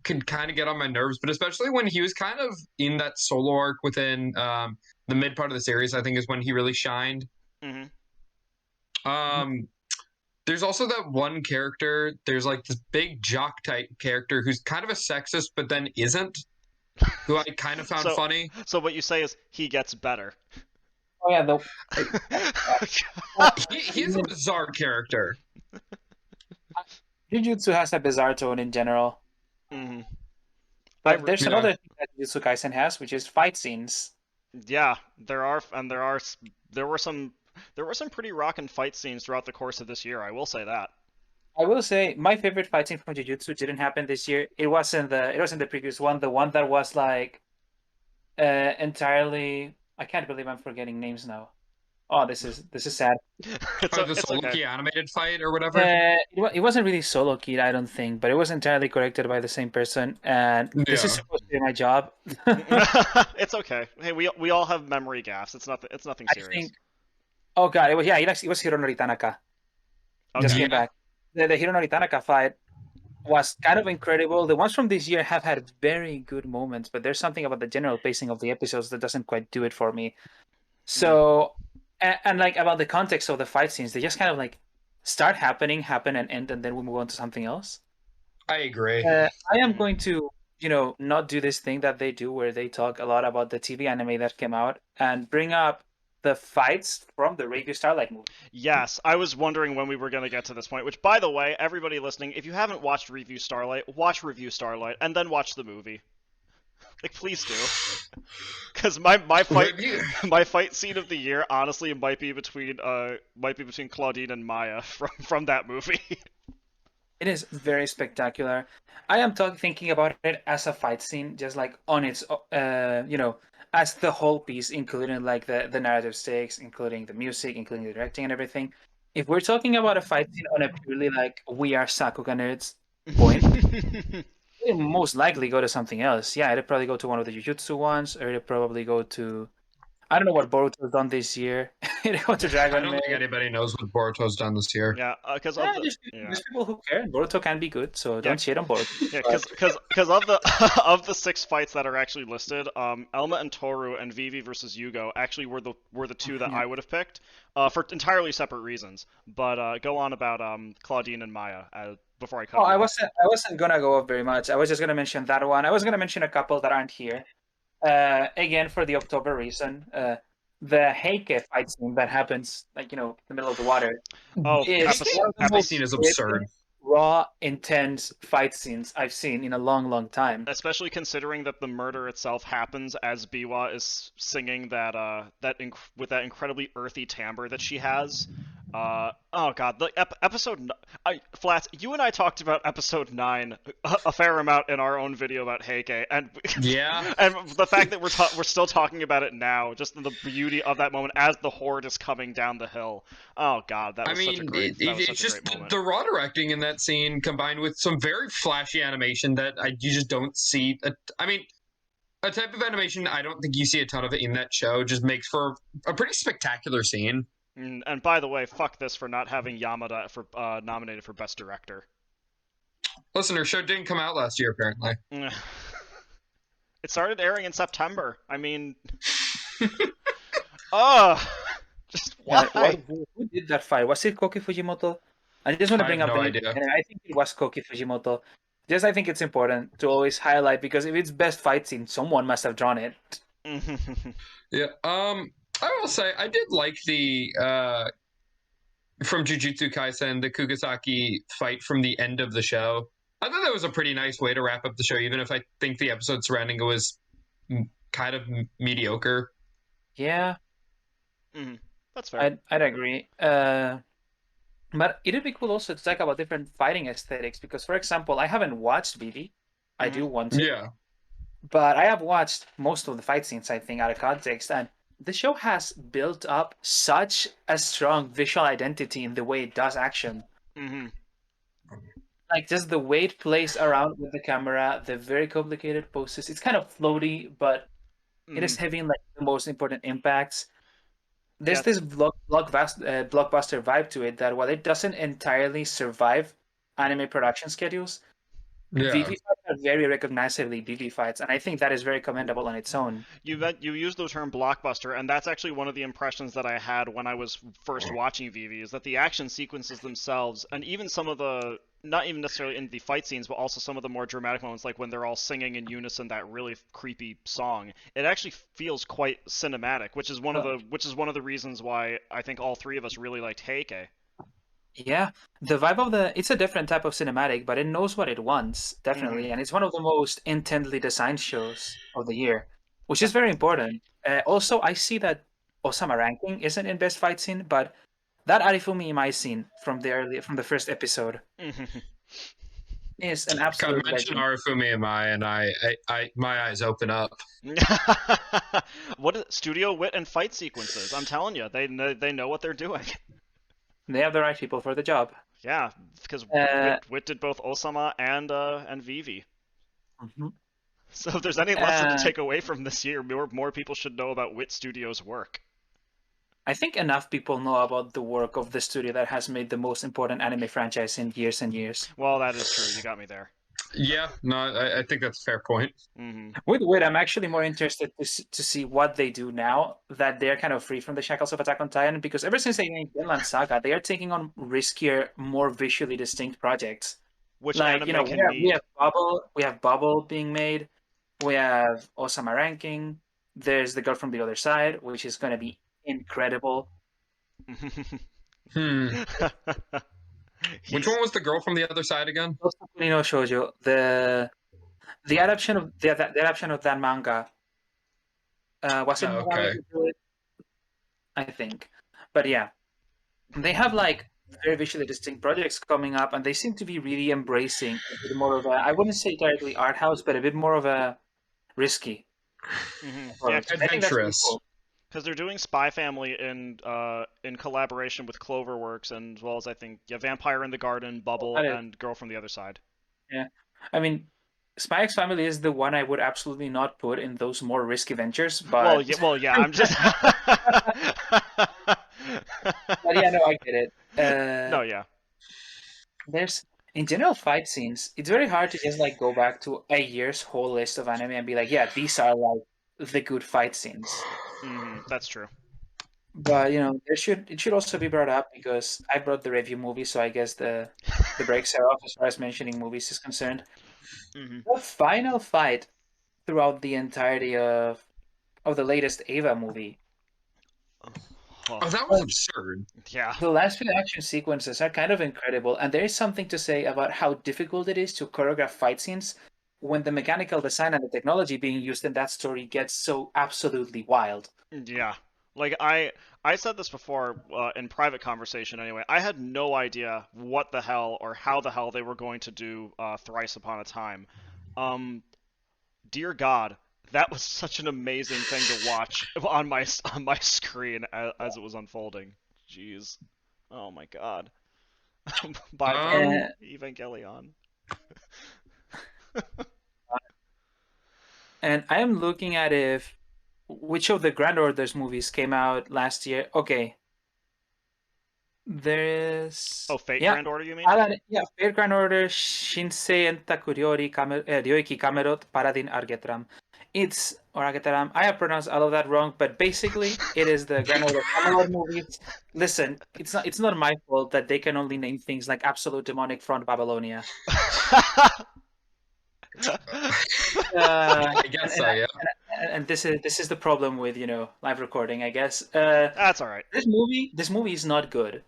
could kind of get on my nerves, but especially when he was kind of in that solo arc within the mid part of the series, I think is when he really shined. Mm-hmm. There's also that one character. There's like this big jock type character who's kind of a sexist, but then isn't. Who I kind of found funny. So what you say is he gets better. Oh yeah, he's a bizarre character. Jujutsu has a bizarre tone in general. Mm-hmm. But there's Yeah. another thing that Jujutsu Kaisen has, which is fight scenes. Yeah, there were some pretty rockin' fight scenes throughout the course of this year. I will say that. I will say my favorite fight scene from Jujutsu didn't happen this year. It was in the previous one, the one that was like entirely. I can't believe I'm forgetting names now. Oh, this is sad. The It's solo okay. key animated fight or whatever. It wasn't really solo kid, I don't think, but it was entirely corrected by the same person, and this is Yeah. supposed to be my job. It's okay. Hey, we all have memory gaps. It's nothing I serious. think. Oh god, it was Hironori Tanaka. Just Okay. came back. The Hironori Tanaka fight was kind of incredible. The ones from this year have had very good moments, but there's something about the general pacing of the episodes that doesn't quite do it for me. So, and like about the context of the fight scenes, they just kind of like start happen, and end, and then we move on to something else. I agree. I am going to, not do this thing that they do where they talk a lot about the TV anime that came out and bring up the fights from the Review Starlight movie. Yes, I was wondering when we were going to get to this point, which, by the way, everybody listening, if you haven't watched Review Starlight, watch Review Starlight, and then watch the movie. Like, please do. Because my fight scene of the year, honestly, might be between Claudine and Maya from that movie. It is very spectacular. I am thinking about it as a fight scene, just like on its, as the whole piece, including like the narrative stakes, including the music, including the directing and everything. If we're talking about a fight scene on a purely like we are Sakuga nerds point, it'd most likely go to something else. Yeah, it'd probably go to one of the Jujutsu ones, or it'd probably go to, I don't know what Boruto's done this year. It'd go to Dragon I don't think Maid. anybody knows what Boruto's done this year. Yeah, because There's people who care. Boruto can be good, so don't shit on Boruto. Yeah, because of the of the 6 fights that are actually listed, Elma and Toru and Vivi versus Yugo actually were the 2 that I would have picked, for entirely separate reasons. But go on about Claudine and Maya before I cut. I wasn't gonna go up very much. I was just gonna mention that one. I was gonna mention a couple that aren't here. Again, for the October reason, the Heike fight scene that happens in the middle of the water. Oh, That scene is absurd. Raw, intense fight scenes I've seen in a long, long time. Especially considering that the murder itself happens as Biwa is singing with that incredibly earthy timbre that she has. Oh god, the episode. Flats, you and I talked about episode 9 a fair amount in our own video about Heike, and Yeah. and the fact that we're still talking about it now, just the beauty of that moment as the horde is coming down the hill. Oh god, that was such a great. It's just great moment. the raw directing in that scene combined with some very flashy animation that you just don't see. A type of animation I don't think you see a ton of it in that show just makes for a pretty spectacular scene. And by the way, fuck this for not having Yamada for nominated for Best Director. Listen, her show didn't come out last year, apparently. It started airing in September. I mean, just why? Who did that fight? Was it Koki Fujimoto? I just want to bring up no the idea. I think it was Koki Fujimoto. Just I think it's important to always highlight, because if it's best fight scene, someone must have drawn it. Yeah. I will say I did like the from Jujutsu Kaisen, the Kugasaki fight from the end of the show. I thought that was a pretty nice way to wrap up the show, even if I think the episode surrounding it was kind of mediocre. Yeah. That's fair. I'd agree. But it'd be cool also to talk about different fighting aesthetics, because, for example, I haven't watched BB. I do want to. Yeah. But I have watched most of the fight scenes, I think, out of context, and the show has built up such a strong visual identity in the way it does action. Like, just the way it plays around with the camera, the very complicated poses. It's kind of floaty, but it is having like the most important impacts. There's this blockbuster vibe to it that, while it doesn't entirely survive anime production schedules, VV fights are very recognizably VV fights, and I think that is very commendable on its own. You used the term blockbuster, and that's actually one of the impressions that I had when I was first watching VV, is that the action sequences themselves, and even some of the, not even necessarily in the fight scenes, but also some of the more dramatic moments, like when they're all singing in unison that really creepy song, it actually feels quite cinematic, which is one of the reasons why I think all 3 of us really liked Heike. Yeah, the vibe of it's a different type of cinematic, but it knows what it wants, definitely. And it's one of the most intently designed shows of the year, which is very important. Also, I see that Osama ranking isn't in best fight scene, but that Arifumi Imai scene from the first episode is an God, absolute mention legend. Arifumi and I my eyes open up. What is studio wit and fight sequences? I'm telling you, they know what they're doing. They have the right people for the job. Yeah, because Uh, Wit did both Osama and Vivi. mhm. So if there's any lesson to take away from this year, more people should know about Wit Studios' work. I think enough people know about the work of the studio that has made the most important anime franchise in years and years. Well, that is true. You got me there. Yeah, no, I think that's a fair point. With Wit, I'm actually more interested to see what they do now that they're kind of free from the shackles of Attack on Titan, because ever since they named Vinland Saga, they are taking on riskier, more visually distinct projects. Which Like, anime can we need. have Bubble being made, we have Osama ranking, there's the girl from the other side, which is going to be incredible. Which one was the girl from the other side again? No Shoujo, the adaptation of that manga. Was it okay. I think, but yeah, they have like very visually distinct projects coming up, and they seem to be really embracing a bit more of a, I wouldn't say directly art house, but a bit more of a risky. Yeah, I think that's really adventurous. cool. Because they're doing Spy Family in collaboration with Cloverworks, and as well as I think Vampire in the Garden, Bubble, and Girl from the Other Side. Yeah, I mean, Spy X Family is the one I would absolutely not put in those more risky ventures. But well, yeah, I'm just. But yeah, no, I get it. No, yeah. There's in general fight scenes. It's very hard to just like go back to a year's whole list of anime and be like, yeah, these are like the good fight scenes. That's true. But it should also be brought up because I brought the review movie, so I guess the breaks are off as far as mentioning movies is concerned. The final fight throughout the entirety of the latest Ava movie. Oh, that was absurd. Yeah. The last few action sequences are kind of incredible, and there is something to say about how difficult it is to choreograph fight scenes when the mechanical design and the technology being used in that story gets so absolutely wild. Yeah. Like I said this before in private conversation anyway. I had no idea what the hell or how the hell they were going to do Thrice Upon a Time. Dear God, that was such an amazing thing to watch on my screen as it was unfolding. Jeez. Oh my God. Bye, Evangelion. And I am looking at which of the Grand Orders movies came out last year. Okay. There is... Oh, Fate Grand Order, you mean? Fate Grand Order, Shinsei Entaku Ryoiki Kamerot Paradin Argetram. It's, or Argetram, I have pronounced all of that wrong, but basically it is the Grand Order Kamerot movies. Listen, it's not my fault that they can only name things like Absolute Demonic Front Babylonia. I guess so, yeah. And this is the problem with live recording, I guess. That's all right. This movie is not good.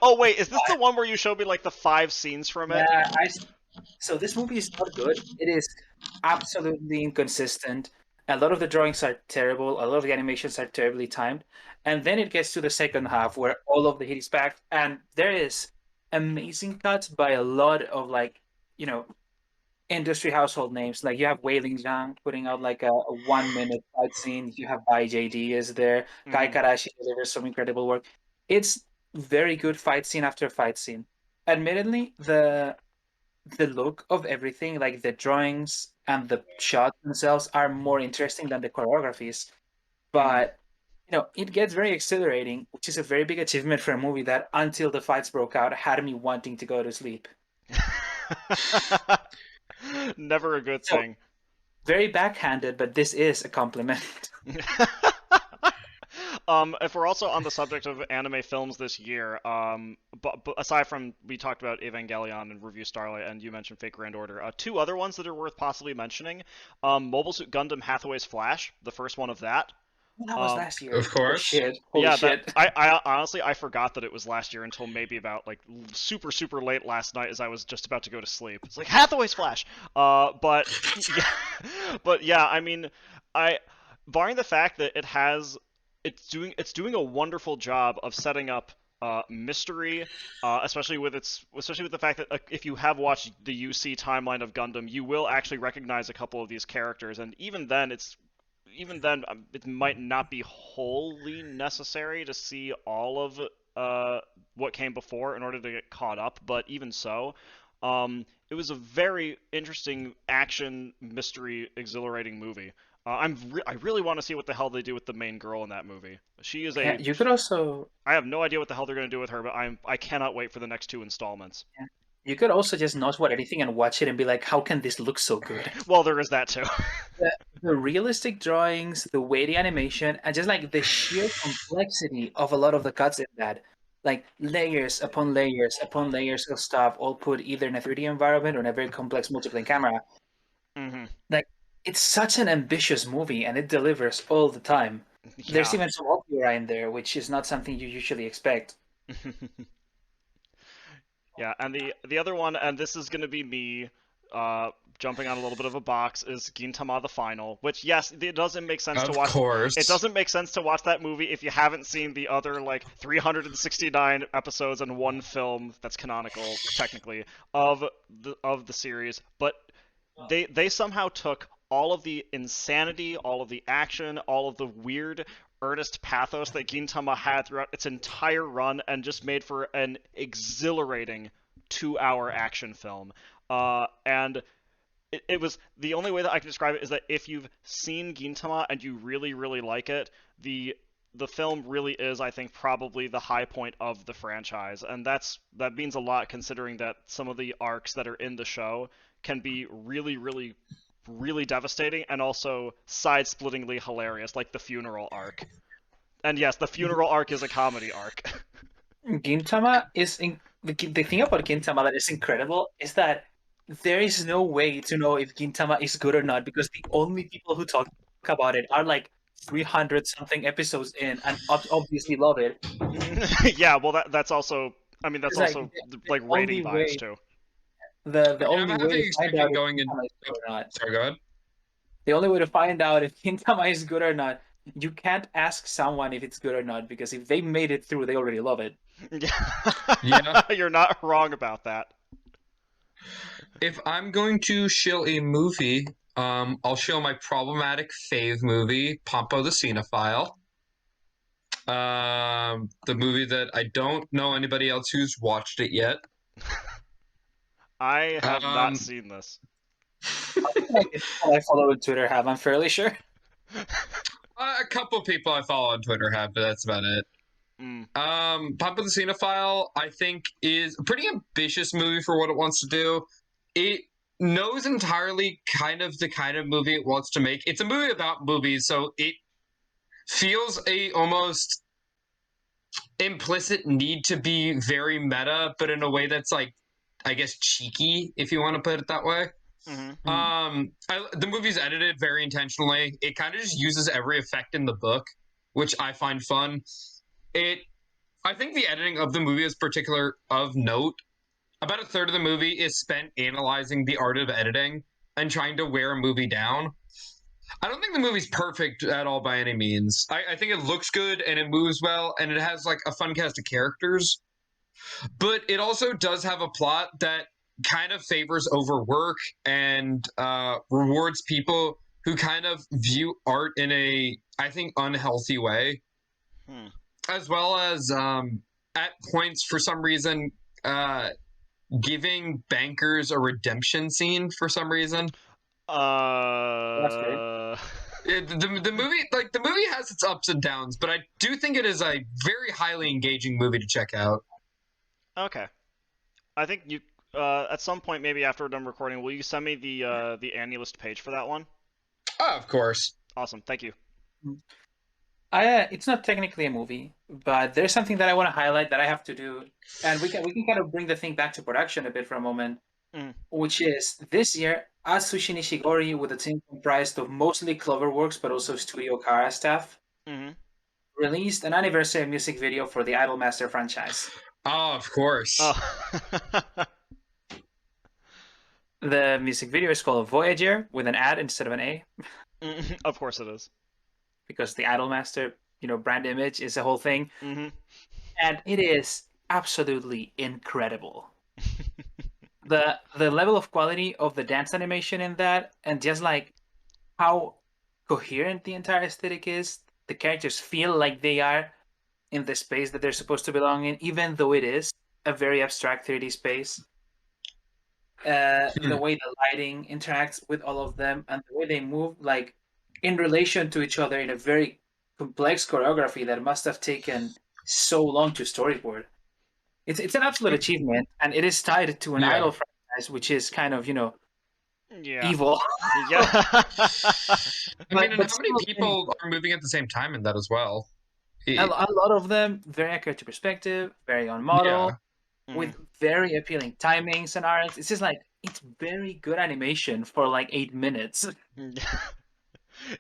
Oh wait, is this the one where you showed me like the 5 scenes from it? Yeah, so this movie is not good. It is absolutely inconsistent. A lot of the drawings are terrible. A lot of the animations are terribly timed. And then it gets to the second half where all of the heat is back, and there is amazing cuts by a lot of industry household names. Like you have Wei Ling Zhang putting out like a 1-minute fight scene. You have Bai JD is there. Kai Karashi delivers some incredible work. It's very good fight scene after fight scene. Admittedly, the look of everything, like the drawings and the shots themselves, are more interesting than the choreographies. But it gets very exhilarating, which is a very big achievement for a movie that, until the fights broke out, had me wanting to go to sleep. Never a good thing. Very backhanded, but this is a compliment. If we're also on the subject of anime films this year, but aside from we talked about Evangelion and Review Starlight, and you mentioned Fate Grand Order, 2 other ones that are worth possibly mentioning: Mobile Suit Gundam Hathaway's Flash, the first one of that. That was last year. Of course. Shit. Holy yeah, shit. I honestly I forgot that it was last year until maybe about like super super late last night as I was just about to go to sleep. It's like Hathaway's Flash. But yeah, I mean, barring the fact that it's doing a wonderful job of setting up mystery, especially with the fact that if you have watched the UC timeline of Gundam, you will actually recognize a couple of these characters, and even then it might not be wholly necessary to see all of what came before in order to get caught up. But even so, it was a very interesting action mystery, exhilarating movie. I really want to see what the hell they do with the main girl in that movie. She is Yeah, you could also I have no idea what the hell they're going to do with her, but I cannot wait for the next 2 installments. just not watch anything and watch it and be like, how can this look so good? Well, there is that too. The realistic drawings, the way the animation, and just like the sheer complexity of a lot of the cuts in that. Like layers upon layers upon layers of stuff, all put either in a 3D environment or in a very complex multiplane camera. Mm-hmm. Like, it's such an ambitious movie, and it delivers all the time. Yeah. There's even some opera in there, which is not something you usually expect. Yeah, and the other one, and this is going to be me jumping on a little bit of a box, is Gintama the Final, which, yes, it doesn't make sense to watch. Of course. It doesn't make sense to watch that movie if you haven't seen the other, like, 369 episodes and one film that's canonical, technically, of the series. But they somehow took all of the insanity, all of the action, all of the weird earnest pathos that Gintama had throughout its entire run and just made for an exhilarating 2-hour action film. And it was, the only way that I can describe it is that if you've seen Gintama and you really, really like it, the film really is, I think, probably the high point of the franchise. And that means a lot considering that some of the arcs that are in the show can be really, really, really devastating and also side-splittingly hilarious, like the funeral arc. And yes, the funeral arc is a comedy arc. Gintama is the thing about Gintama that is incredible is that there is no way to know if Gintama is good or not because the only people who talk about it are like 300 something episodes in and obviously love it. Yeah, well that's also, I mean, that's It's also like rating bias too. The only way to find out if going in. Gintama is good or not. Sorry, go ahead. The only way to find out if Gintama is good or not, you can't ask someone if it's good or not because if they made it through, they already love it. Yeah. You're not wrong about that. If I'm going to shill a movie, I'll show my problematic fave movie, Pompo the Cinephile. The movie that I don't know anybody else who's watched it yet. I have not seen this. I follow on Twitter have, I'm fairly sure. A couple people I follow on Twitter have, but that's about it. Pompo the Cinephile, I think, is a pretty ambitious movie for what it wants to do. It knows entirely the kind of movie it wants to make. It's a movie about movies, so it feels a almost implicit need to be very meta, but in a way that's like, I guess, cheeky, if you want to put it that way. The movie's edited very intentionally. It kind of just uses every effect in the book, which I find fun. I think the editing of the movie is particular of note. About a third of the movie is spent analyzing the art of editing and trying to wear a movie down. I don't think the movie's perfect at all by any means. I think it looks good and it moves well and it has like a fun cast of characters. But it also does have a plot that kind of favors overwork and rewards people who kind of view art in a, I think, unhealthy way. As well as at points, for some reason, giving bankers a redemption scene for some reason. That's great. The movie has its ups and downs, but I do think it is a very highly engaging movie to check out. Okay, I think you at some point, maybe after we're done recording, will you send me the AniList page for that one? Oh, of course. Awesome, thank you. It's not technically a movie, but there's something that I want to highlight that I have to do, and we can kind of bring the thing back to production a bit for a moment, which is this year Atsushi Nishigori with a team comprised of mostly Cloverworks but also Studio Kara staff Mm-hmm. released an anniversary music video for the Idolmaster franchise. Oh, of course. Oh. The music video is called Voyager with an ad instead of an A, Of course it is. because the Idolmaster, brand image is a whole thing, Mm-hmm. and it is absolutely incredible. The level of quality of the dance animation in that, and just like how coherent the entire aesthetic is, the characters feel like they are in the space that they're supposed to belong in, even though it is a very abstract 3D space. The way the lighting interacts with all of them, and the way they move, like in relation to each other, in a very complex choreography that must have taken so long to storyboard. It's an absolute achievement, and it is tied to an Yeah. idol franchise, which is kind of Yeah. evil. Yeah. I mean, and but how many still, people are moving at the same time in that as well? a lot of them very accurate to perspective, very on model, with very appealing timings and arcs. It's just like, it's very good animation for like 8 minutes.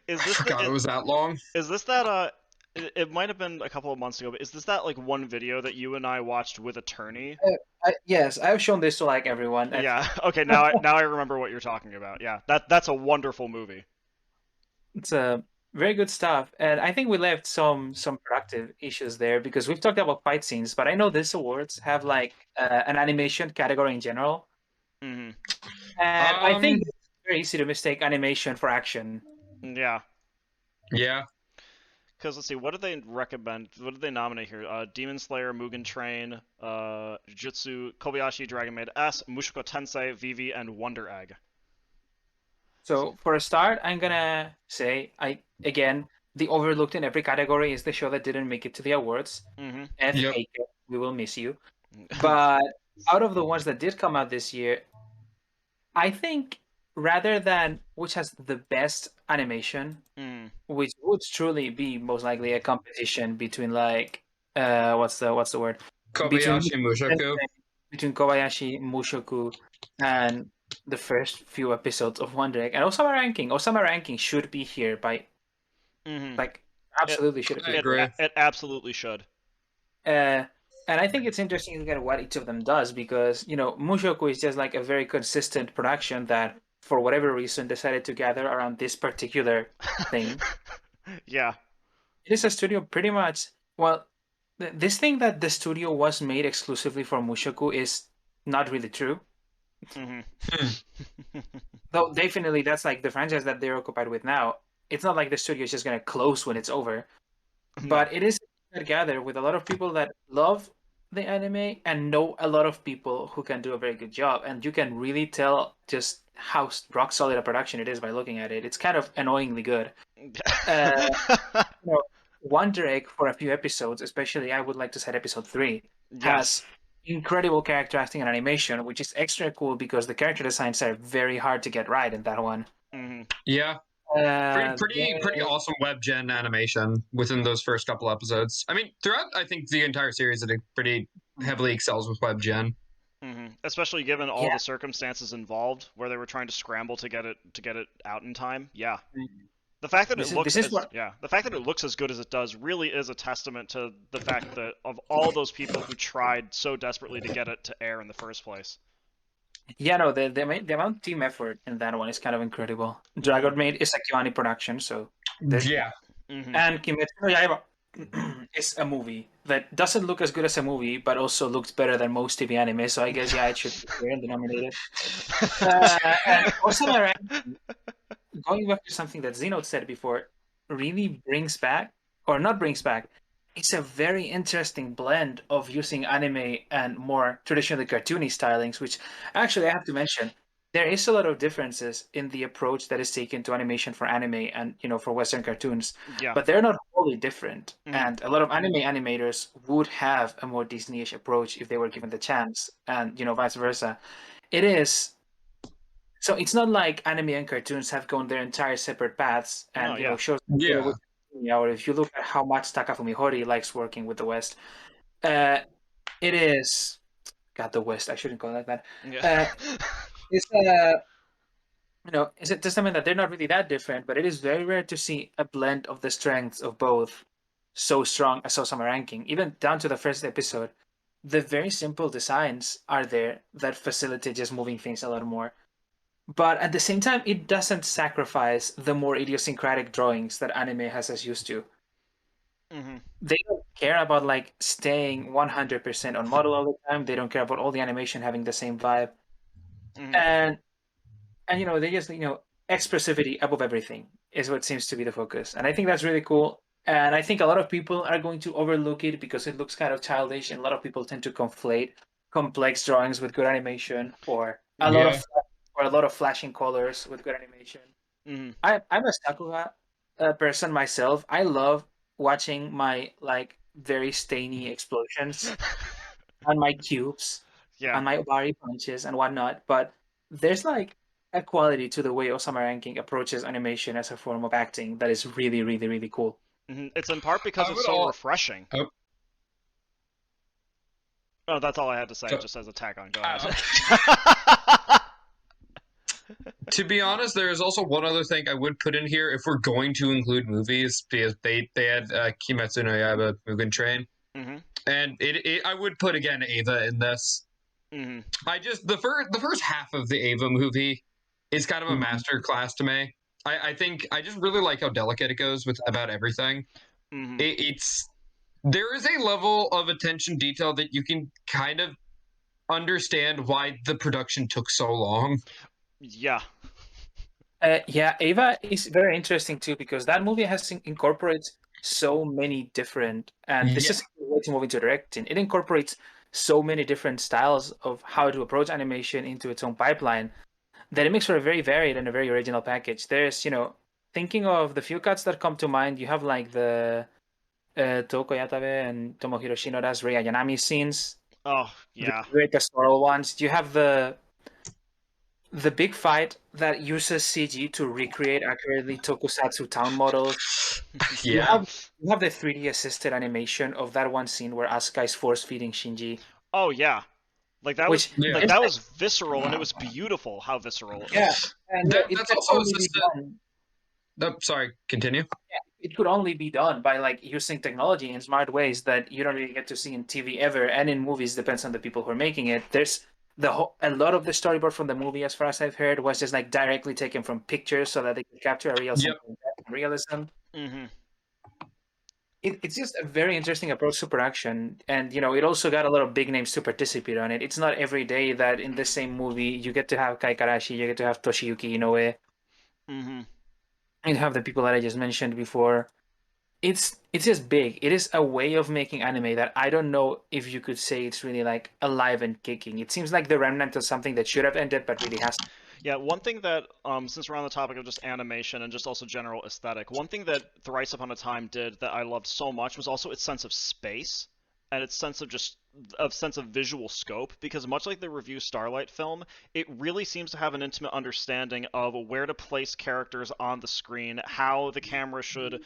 Is I this forgot it was that long. is this that it might have been a couple of months ago, but is this that like one video that you and I watched with Attorney? Yes, I've shown this to like everyone. Yeah. Okay, now I remember what you're talking about. Yeah. That's a wonderful movie. It's very good stuff, and I think we left some productive issues there, because we've talked about fight scenes, but I know these awards have like an animation category in general, Mm-hmm. and I think it's very easy to mistake animation for action. Yeah. Yeah. Because let's see, what did they recommend? What did they nominate here? Demon Slayer, Mugen Train, Jujutsu, Kobayashi, Dragon Maid S, Mushoku Tensei, Vivi, and Wonder Egg. So for a start, I'm gonna say, the overlooked in every category is the show that didn't make it to the awards. Mm-hmm. Yep. Heike, we will miss you. But out of the ones that did come out this year, I think, rather than which has the best animation, which would truly be most likely a competition between like what's the word? Kobayashi Mushoku. Between Kobayashi, Mushoku, and the first few episodes of Wonder Egg, and Osama Ranking. Osama Ranking should be here by like absolutely should be. I agree. It absolutely should. And I think it's interesting to look at what each of them does, because Mushoku is just like a very consistent production that, for whatever reason, decided to gather around this particular thing. Yeah. It is a studio pretty much, well, this thing that the studio was made exclusively for Mushoku is not really true. Though definitely that's like the franchise that they're occupied with now. It's not like the studio is just going to close when it's over. But it is together with a lot of people that love the anime and know a lot of people who can do a very good job, and you can really tell just how rock solid a production it is by looking at it. It's kind of annoyingly good. Wonder Egg, for a few episodes, especially I would like to say episode 3, has incredible character acting and animation, which is extra cool because the character designs are very hard to get right in that one. Yeah. Pretty awesome web gen animation within those first couple episodes. I mean, throughout, I think the entire series it pretty heavily excels with web gen. Especially given all the circumstances involved, where they were trying to scramble to get it out in time. Yeah. The fact that the fact that it looks as good as it does really is a testament to the fact that of all those people who tried so desperately to get it to air in the first place. Yeah, no, the amount of team effort in that one is kind of incredible. Dragon Maid is a Kyoani production, so yeah. And Kimetsu no Yaiba is a movie that doesn't look as good as a movie, but also looks better than most TV anime. So I guess it should be here and denominated. And also, going back to something that ZNote said before, really brings back, or not brings back. It's a very interesting blend of using anime and more traditionally cartoony stylings, which actually I have to mention, there is a lot of differences in the approach that is taken to animation for anime and, for Western cartoons. Yeah. But they're not wholly different. And a lot of anime animators would have a more Disney-ish approach if they were given the chance, and, vice versa. It is... So it's not like anime and cartoons have gone their entire separate paths, and, shows... Yeah. Or if you look at how much Takafumi Hori likes working with the West, it is... God, the West, I shouldn't call it that. Yeah. is it testament that they're not really that different, but it is very rare to see a blend of the strengths of both so strong as Osama ranking. Even down to the first episode, the very simple designs are there that facilitate just moving things a lot more. But at the same time, it doesn't sacrifice the more idiosyncratic drawings that anime has us used to. Mm-hmm. They don't care about like staying 100% on model all the time. They don't care about all the animation having the same vibe. Mm-hmm. And they just expressivity above everything is what seems to be the focus, and I think that's really cool. And I think a lot of people are going to overlook it because it looks kind of childish, and a lot of people tend to conflate complex drawings with good animation, or a lot Yeah. of or a lot of flashing colors with good animation. Mm-hmm. I'm a Sakura person myself. I love watching my like very stainy explosions on my cubes, Yeah. on my body punches and whatnot. But there's like a quality to the way Osama Ranking approaches animation as a form of acting that is really, really, really cool. Mm-hmm. It's in part because I it's would so all. refreshing. Oh, Oh, that's all I had to say, so- just as a tag on. Go uh, ahead. to be honest, there is also one other thing I would put in here if we're going to include movies, because they had Kimetsu no Yaiba Mugen Train, Mm-hmm. and I would put again Ava in this. Mm-hmm. I just the first half of the Ava movie is kind of a Mhm. master class to me. I think I just really like how delicate it goes with about everything. Mm-hmm. It's there is a level of attention detail that you can kind of understand why the production took so long. Yeah. Yeah, Ava is very interesting too because that movie has incorporates so many different, and this Yeah. is a way to move into directing. It incorporates so many different styles of how to approach animation into its own pipeline that it makes for a very varied and a very original package. There's, thinking of the few cuts that come to mind, you have like the Toko Yatabe and Tomohiro Shinoda's Rei Ayanami scenes, Oh, the yeah. great pastoral ones. You have the big fight that uses CG to recreate accurately tokusatsu town models. You Yeah. have the 3D assisted animation of that one scene where Asuka is force feeding Shinji, Oh, yeah. Like that was which Yeah. is that like, was visceral, and it was beautiful how visceral it yeah, was. and it That's can also only be done. sorry, continue. It could only be done by like using technology in smart ways that you don't really get to see in TV ever, and in movies depends on the people who are making it. There's a lot of the storyboard from the movie, as far as I've heard, was just like directly taken from pictures so that they could capture a real sense Yep. of realism. Mm-hmm. It's just a very interesting approach to production, and it also got a lot of big names to participate on it. It's not every day that in the same movie you get to have Kai Karashi, you get to have Toshiyuki Inoue, Mm-hmm. and you have the people that I just mentioned before. It's just big. It is a way of making anime that I don't know if you could say it's really like alive and kicking. It seems like the remnant of something that should have ended but really hasn't. Yeah, one thing that, since we're on the topic of just animation and just also general aesthetic, one thing that Thrice Upon a Time did that I loved so much was also its sense of space and its sense of visual scope. Because much like the review Starlight film, it really seems to have an intimate understanding of where to place characters on the screen, how the camera should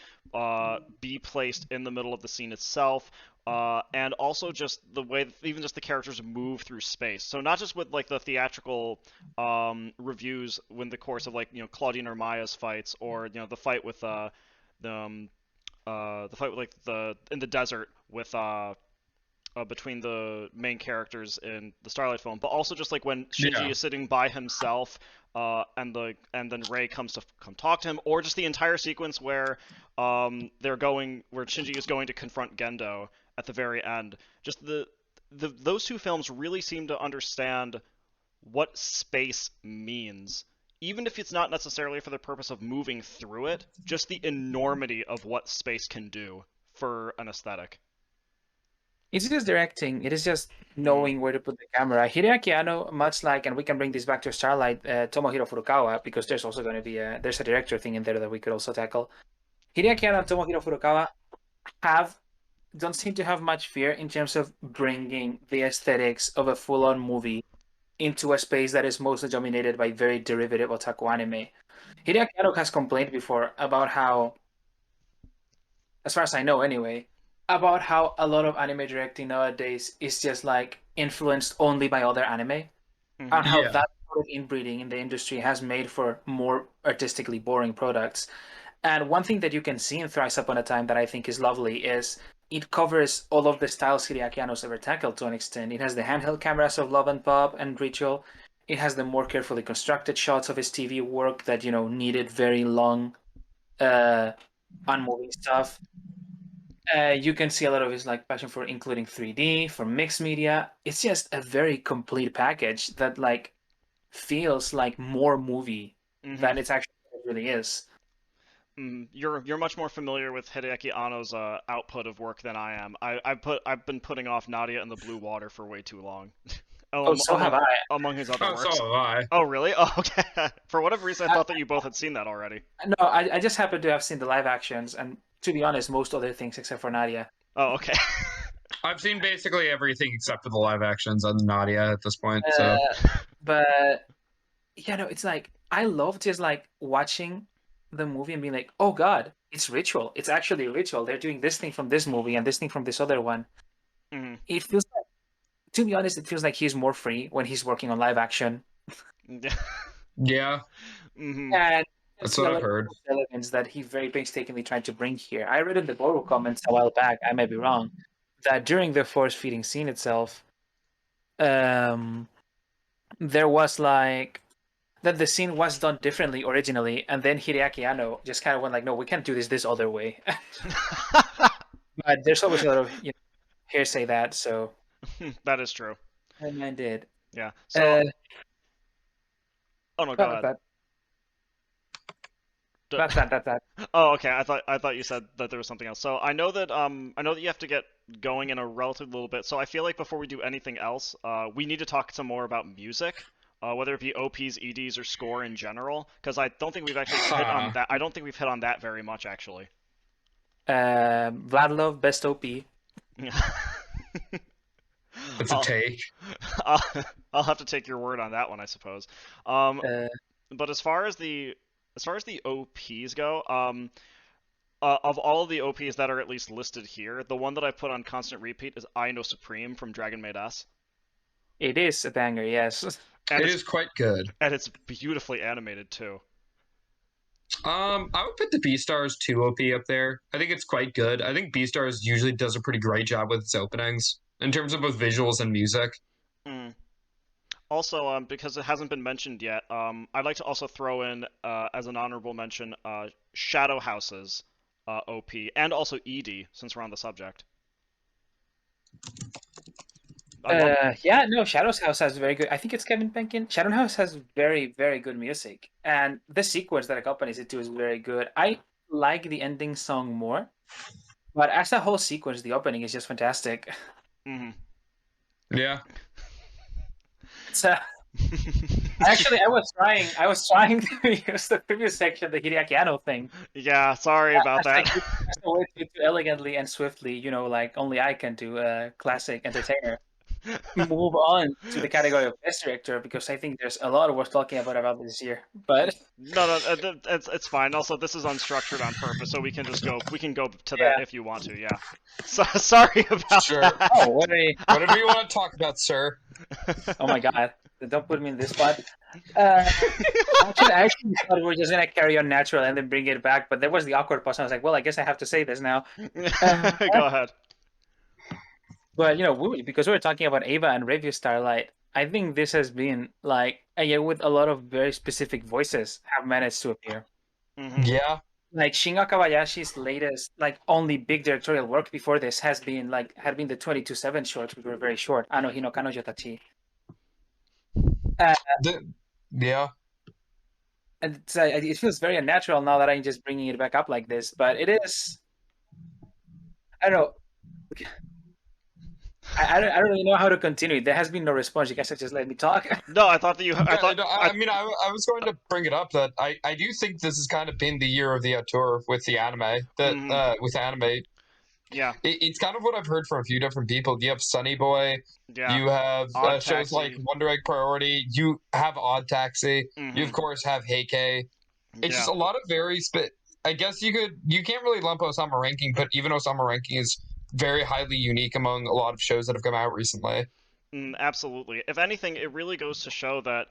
be placed in the middle of the scene itself, and also just the way even just the characters move through space. So not just with like the theatrical reviews in the course of like Claudine or Maya's fights, or the fight with the fight with like the in the desert with between the main characters in the Starlight film, but also just like when Shinji Yeah. is sitting by himself, and then Rei comes to come talk to him, or just the entire sequence where where Shinji is going to confront Gendo at the very end. Just those two films really seem to understand what space means, even if it's not necessarily for the purpose of moving through it, just the enormity of what space can do for an aesthetic. It's just directing. It is just knowing where to put the camera. Hideaki Anno, much like, and we can bring this back to Starlight, Tomohiro Furukawa, because there's also going to be there's a director thing in there that we could also tackle. Hideaki Anno and Tomohiro Furukawa don't seem to have much fear in terms of bringing the aesthetics of a full-on movie into a space that is mostly dominated by very derivative otaku anime. Hideaki Anno has complained before about how, as far as I know anyway, about how a lot of anime directing nowadays is just like influenced only by other anime, Mm-hmm. and how Yeah. that sort of inbreeding in the industry has made for more artistically boring products. And one thing that you can see in Thrice Upon a Time that I think is lovely is it covers all of the styles Hideaki Anno's ever tackled to an extent. It has the handheld cameras of Love and Pop and Ritual. It has the more carefully constructed shots of his TV work that, needed very long, unmoving stuff. You can see a lot of his passion for including 3D, for mixed media. It's just a very complete package that feels like more movie than it's actually it really is. You're much more familiar with Hideaki Anno's output of work than I am. I've been putting off Nadia and the Blue Water for way too long. So have I. Among his other works. So have I. Oh, really? Oh, okay. For whatever reason, I thought that you both had seen that already. No, I just happen to have seen the live actions, and to be honest, most other things except for Nadia. Oh, okay. I've seen basically everything except for the live actions on Nadia at this point. But it's I love just watching the movie and being like, oh god, it's Ritual. It's actually Ritual. They're doing this thing from this movie and this thing from this other one. Mm-hmm. It feels like, to be honest, it feels like he's more free when he's working on live action. Yeah. Mm-hmm. And that's what I've heard. Elements that he very painstakingly tried to bring here. I read in the Boru comments a while back, I may be wrong, that during the force feeding scene itself, there was that the scene was done differently originally, and then Hideaki Anno just kind of went no, we can't do this other way. But there's always a lot of hearsay that, so that is true. And I did. Yeah. So. Oh no, go ahead. That's that. Oh, okay. I thought you said that there was something else. So I know that you have to get going in a relatively little bit. So I feel like before we do anything else, we need to talk some more about music, whether it be OPs, EDs, or score in general, because I don't think we've actually hit on that. I don't think we've hit on that very much actually. Vladlov, best OP. It's a take. I'll have to take your word on that one, I suppose. But as far as the OPs go, of all of the OPs that are at least listed here, the one that I put on constant repeat is I Know Supreme from Dragon Maid S. It is a banger, yes. And it is quite good. And it's beautifully animated too. I would put the Beastars 2 OP up there. I think it's quite good. I think Beastars usually does a pretty great job with its openings in terms of both visuals and music. Also, because it hasn't been mentioned yet, I'd like to also throw in, as an honorable mention, Shadow House's OP, and also ED, since we're on the subject. Shadow's House has very good. I think it's Kevin Penkin. Shadow House has very, very good music, and the sequence that accompanies it too is very good. I like the ending song more, but as a whole sequence, the opening is just fantastic. Mm-hmm. Yeah. So, actually, I was trying to use the previous section, the Hideaki Anno thing. Yeah, sorry about that. That's the way to elegantly and swiftly, like only I can do, classic entertainer. Move on to the category of best director, because I think there's a lot worth talking about this year. But no, it's fine. Also, this is unstructured on purpose, so we can go to that if you want to. Yeah. So, sorry about that. Oh, whatever you want to talk about, sir. Oh my god! Don't put me in this spot. I actually thought we were just gonna carry on natural and then bring it back, but there was the awkward pause. And I was like, well, I guess I have to say this now. Go ahead. But because we were talking about Ava and Review Starlight, I think this has been a year with a lot of very specific voices have managed to appear. Mm-hmm. Yeah. Shin Akabayashi's latest, only big directorial work before this had been the 22/7 shorts, which were very short. Ano Hino Kanojo Tachi. Yeah. And it feels very unnatural now that I'm just bringing it back up like this, but it is. I don't know. I don't really know how to continue. There has been no response. You guys have just let me talk. No, I thought that you. I was going to bring it up that I do think this has kind of been the year of the auteur with the anime. With anime. Yeah. It's kind of what I've heard from a few different people. You have Sunny Boy. Yeah. You have shows like Wonder Egg Priority. You have Odd Taxi. Mm-hmm. You of course have Heike. It's just a lot of I guess you can't really lump Osama Ranking, but even Osama Ranking is very highly unique among a lot of shows that have come out recently. Absolutely. If anything, it really goes to show that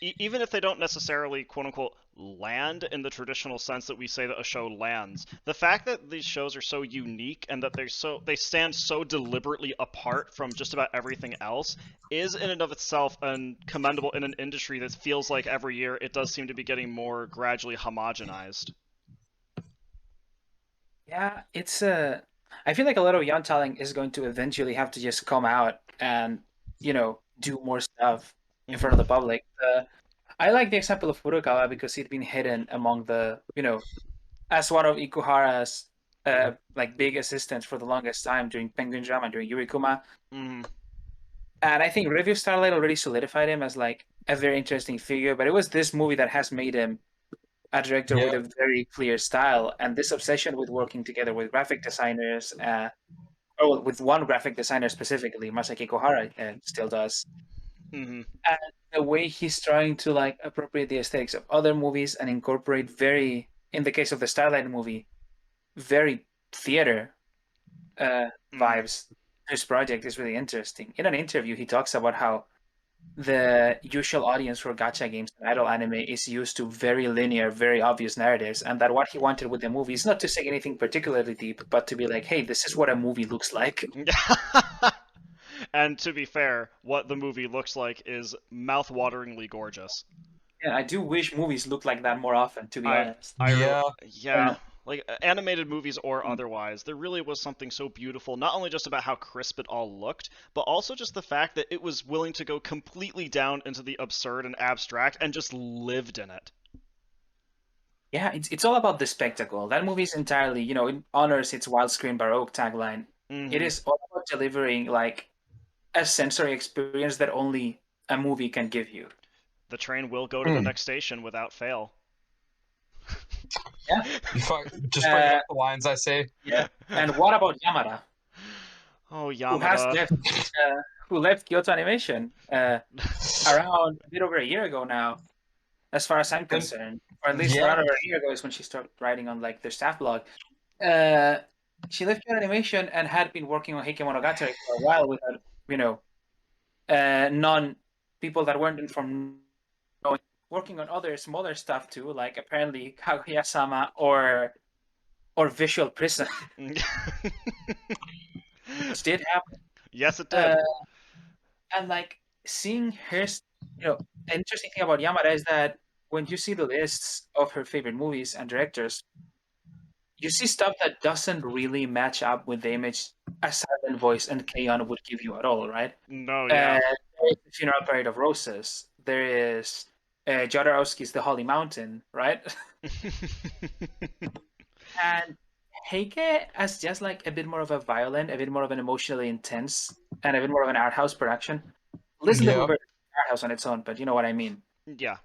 even if they don't necessarily quote unquote land in the traditional sense that we say that a show lands, the fact that these shows are so unique and that they stand so deliberately apart from just about everything else is in and of itself commendable in an industry that feels like every year it does seem to be getting more gradually homogenized. Yeah, it's I feel like a lot of young talent is going to eventually have to just come out and do more stuff in front of the public. I like the example of Furukawa because he'd been hidden among the as one of Ikuhara's like big assistants for the longest time during Penguin Drum and during Yurikuma. Mm. And I think Review Starlight already solidified him as like a very interesting figure, but it was this movie that has made him a director with Yeah. a very clear style, and this obsession with working together with graphic designers, or with one graphic designer specifically, Masaki Kohara, still does. Hmm. And the way he's trying to like appropriate the aesthetics of other movies and incorporate in the case of the Starlight movie, very theater vibes. His project is really interesting. In an interview, he talks about how the usual audience for gacha games and idol anime is used to very linear, very obvious narratives, and that what he wanted with the movie is not to say anything particularly deep, but to be like, hey, this is what a movie looks like. And to be fair, what the movie looks like is mouth-wateringly gorgeous. Yeah, I do wish movies looked like that more often, to be honest. Yeah. Yeah. Like animated movies or otherwise, there really was something so beautiful, not only just about how crisp it all looked, but also just the fact that it was willing to go completely down into the absurd and abstract and just lived in it. Yeah, it's all about the spectacle. That movie is entirely, it honors its wild screen baroque tagline. It is all about delivering like a sensory experience that only a movie can give you. The train will go to the next station without fail. Yeah. Just bring up the lines I say. Yeah. And what about Yamada? Oh, Yamada. Who left Kyoto Animation around a bit over a year ago now, as far as I'm concerned. Or at least around over a year ago is when she started writing on like their staff blog. She left Kyoto Animation and had been working on Heike Monogatari for a while without, people that weren't informed working on other smaller stuff too, like apparently Kaguya-sama or Visual Prison. Which did happen. Yes, it did. And like seeing her, the interesting thing about Yamada is that when you see the lists of her favorite movies and directors, you see stuff that doesn't really match up with the image a Silent Voice and K-On! Would give you at all, right? No, yeah. There is the Funeral Parade of Roses. There is Jodorowsky's The Holy Mountain, right? And Heike as just like a bit more of a violent, a bit more of an emotionally intense, and a bit more of an art house production. Listen to art house on its own, but you know what I mean. Yeah.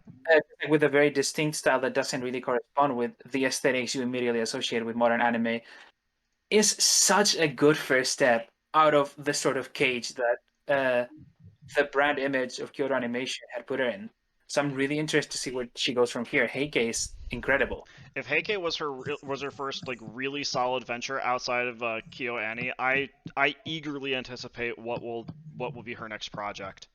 With a very distinct style that doesn't really correspond with the aesthetics you immediately associate with modern anime, is such a good first step out of the sort of cage that the brand image of Kyoto Animation had put her in. So I'm really interested to see where she goes from here. Heike is incredible. If Heike was her first like really solid venture outside of KyoAni, I eagerly anticipate what will be her next project.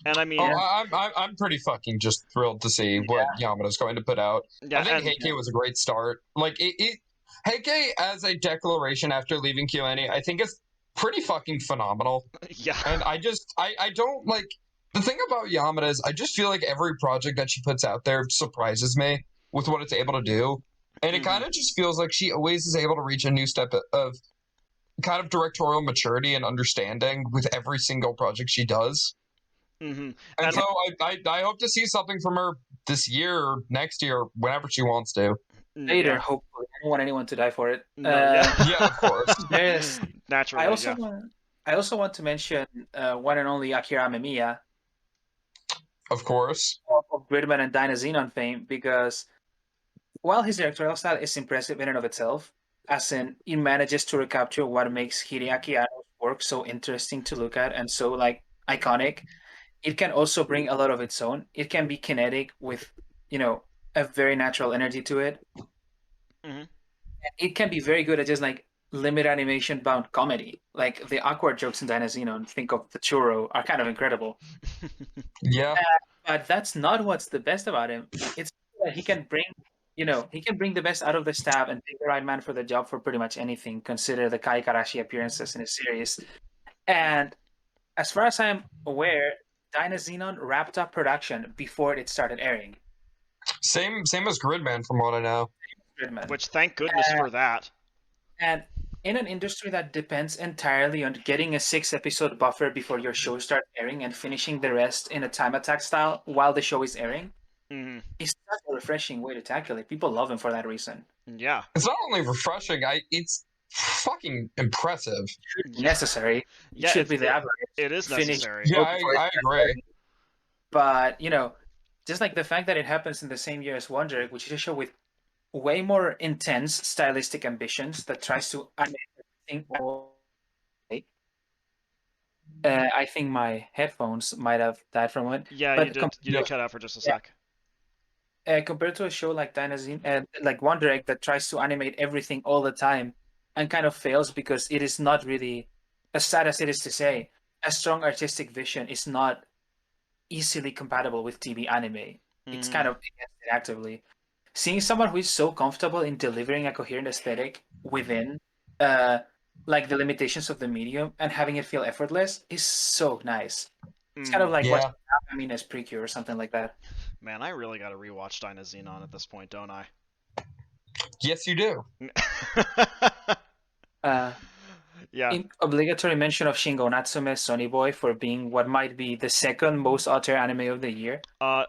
And I mean, I'm pretty fucking just thrilled to see what Yamada's going to put out. Yeah, I think Heike was a great start. Like Heike as a declaration after leaving KyoAni, I think is pretty fucking phenomenal. Yeah. And I don't like the thing about Yamada is I just feel like every project that she puts out there surprises me with what it's able to do. And it kind of just feels like she always is able to reach a new step of kind of directorial maturity and understanding with every single project she does. Mm-hmm. And so I hope to see something from her this year or next year, whenever she wants to. Later, hopefully. I don't want anyone to die for it. Yeah, of course. There's naturally. I also want to mention one and only Akira Amemiya. Of course. Of Gridman and Dynazenon fame, because while his directorial style is impressive in and of itself, as in it manages to recapture what makes Hideaki Anno's work so interesting to look at and so like iconic, it can also bring a lot of its own. It can be kinetic with, a very natural energy to it. Mm-hmm. It can be very good at just like limit animation bound comedy. Like the awkward jokes in Dynazenon, think of the churro, are kind of incredible. Yeah. But that's not what's the best about him. It's that he can bring, he can bring the best out of the staff and pick the right man for the job for pretty much anything. Consider the Kai Karashi appearances in his series. And as far as I'm aware, Dynazenon wrapped up production before it started airing. Same as Gridman from what I know. Gridman. Which, thank goodness for that. And in an industry that depends entirely on getting a 6-episode buffer before your show starts airing and finishing the rest in a time attack style while the show is airing, it's such a refreshing way to tackle it. People love him for that reason. Yeah. It's not only refreshing, it's fucking impressive. Necessary. It should be the average. It is necessary. Yeah, I agree. But, just like the fact that it happens in the same year as Wonder Egg, which is a show with way more intense stylistic ambitions that tries to animate everything all day. I think my headphones might have died for a moment. Yeah, but you did cut out for just a sec. Compared to a show like Dynazenon, like Wonder Egg, that tries to animate everything all the time and kind of fails because it is not really, as sad as it is to say, a strong artistic vision is not easily compatible with TV anime. It's kind of against it actively. Seeing someone who is so comfortable in delivering a coherent aesthetic within like the limitations of the medium and having it feel effortless is so nice. It's kind of like watching as Precure or something like that. Man, I really gotta rewatch Dynazenon at this point, don't I? Yes, you do. Yeah. Obligatory mention of Shingo Natsume's Sonny Boy for being what might be the second most auteur anime of the year.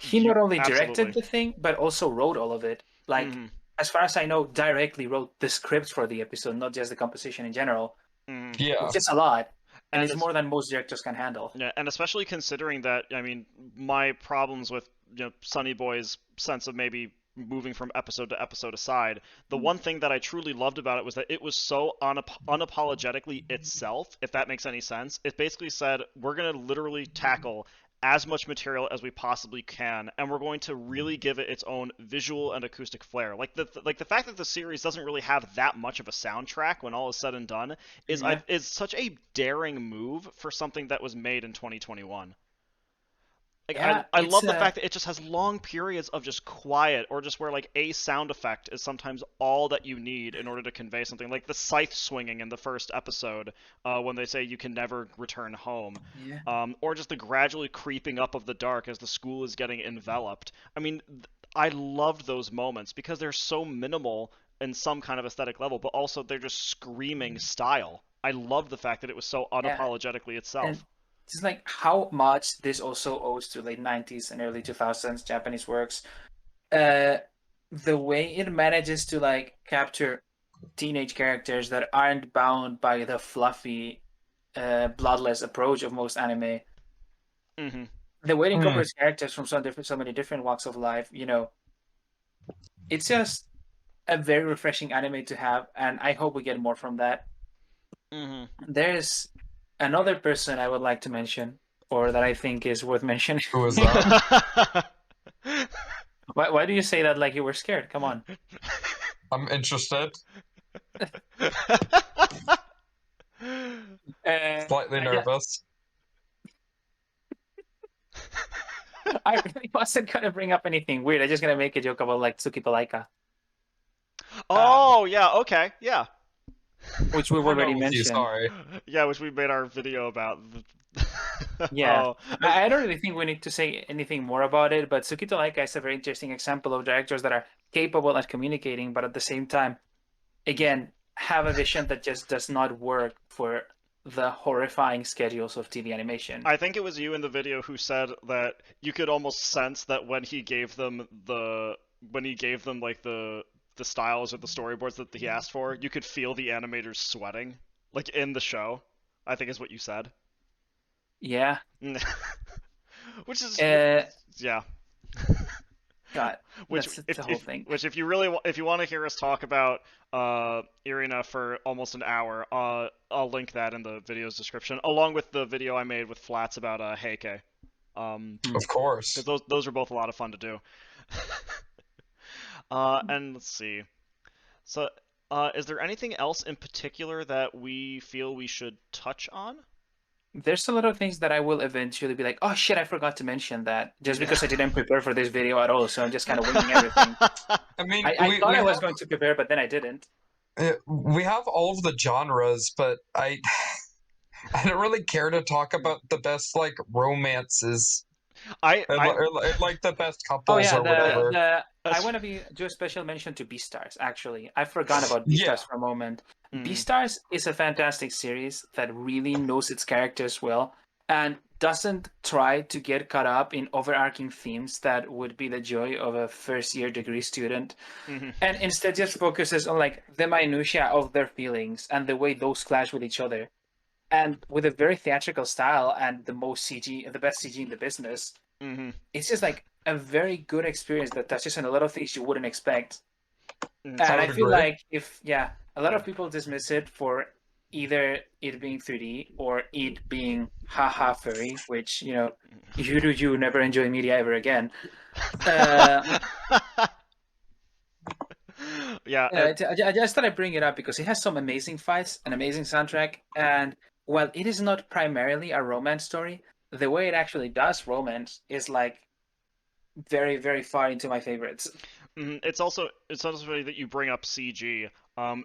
He not only directed the thing, but also wrote all of it. Like, as far as I know, directly wrote the scripts for the episode, not just the composition in general. Yeah. Which is a lot. And it's more than most directors can handle. Yeah, and especially considering that, I mean, my problems with Sonny Boy's sense of maybe moving from episode to episode aside, the one thing that I truly loved about it was that it was so unapologetically itself, if that makes any sense. It basically said, we're going to literally tackle as much material as we possibly can, and we're going to really give it its own visual and acoustic flair. Like the fact that the series doesn't really have that much of a soundtrack when all is said and done is such a daring move for something that was made in 2021. Like, I love the fact that it just has long periods of just quiet, or just where like a sound effect is sometimes all that you need in order to convey something. Like the scythe swinging in the first episode when they say you can never return home. Or just the gradually creeping up of the dark as the school is getting enveloped. I mean, I loved those moments because they're so minimal in some kind of aesthetic level, but also they're just screaming style. I loved the fact that it was so unapologetically itself. And it's like how much this also owes to late 90s and early 2000s Japanese works. The way it manages to like capture teenage characters that aren't bound by the fluffy, bloodless approach of most anime. The way it incorporates characters from so many different walks of life, it's just a very refreshing anime to have, and I hope we get more from that. There's another person I would like to mention, or that I think is worth mentioning. Who is that? Why do you say that like you were scared? Come on. I'm interested. Slightly nervous. I really wasn't going to bring up anything weird. I'm just going to make a joke about like Tsukito Laika. Oh, yeah, okay, yeah. Which we've already mentioned. Sorry. Yeah, which we made our video about. Yeah. I don't really think we need to say anything more about it, but Tsukito Laika is a very interesting example of directors that are capable at communicating, but at the same time, again, have a vision that just does not work for the horrifying schedules of TV animation. I think it was you in the video who said that you could almost sense that when he gave them like the styles or the storyboards that he asked for, you could feel the animators sweating, like in the show, I think is what you said. Yeah. Which is yeah. God, that's the whole thing. Which if you want to hear us talk about Irina for almost an hour, I'll link that in the video's description, along with the video I made with Flats about Heike. Of course. Because those are both a lot of fun to do. And let's see. So Is there anything else in particular that we feel we should touch on? There's a lot of things that I will eventually be like, oh shit, I forgot to mention that, just because I didn't prepare for this video at all, so I'm just kind of winging everything. I mean, I thought I was going to prepare, but then I didn't. we have all of the genres, but I don't really care to talk about the best like romances or like the best couples or whatever. I want to do a special mention to Beastars. Actually, I forgot about Yeah. Beastars for a moment. Beastars is a fantastic series that really knows its characters well and doesn't try to get caught up in overarching themes that would be the joy of a first-year degree student, and instead just focuses on like the minutia of their feelings and the way those clash with each other. And with a very theatrical style and the best CG in the business, it's just like a very good experience that touches on a lot of things you wouldn't expect. And I feel like a lot of people dismiss it for either it being 3D or it being haha furry, which, you never enjoy media ever again. Yeah. I just thought I'd bring it up because it has some amazing fights, an amazing soundtrack, and while it is not primarily a romance story, the way it actually does romance is like very, very far into my favorites. It's also funny that you bring up CG,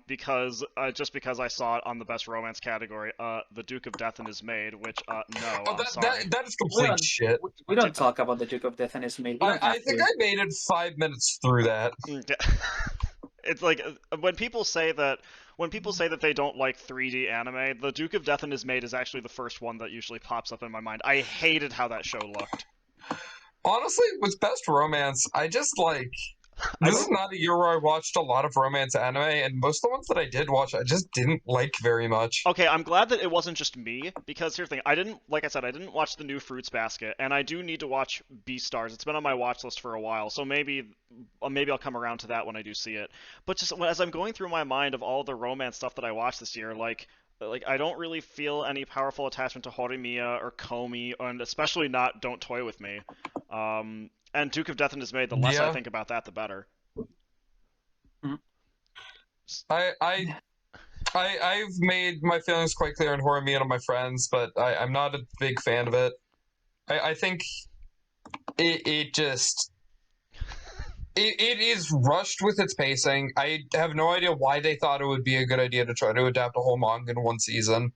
because I saw it on the best romance category. The Duke of Death and His Maid, which no, I'm sorry. That is complete shit. We don't talk about the Duke of Death and His Maid. I think I made it 5 minutes through that. It's like when people say that they don't like 3D anime, the Duke of Death and His Maid is actually the first one that usually pops up in my mind. I hated how that show looked. Honestly, with best romance, I just like. This is not a year where I watched a lot of romance anime, and most of the ones that I did watch, I just didn't like very much. Okay, I'm glad that it wasn't just me, because here's the thing, I didn't watch the new Fruits Basket, and I do need to watch Beastars. It's been on my watch list for a while, so maybe I'll come around to that when I do see it. But just as I'm going through my mind of all the romance stuff that I watched this year, like I don't really feel any powerful attachment to Horimiya or Komi, and especially not Don't Toy With Me. And Duke of Death and His Maid, the less I think about that, the better. I've made my feelings quite clear on Horimiya to my friends, but I'm not a big fan of it. I think it is rushed with its pacing. I have no idea why they thought it would be a good idea to try to adapt a whole manga in one season.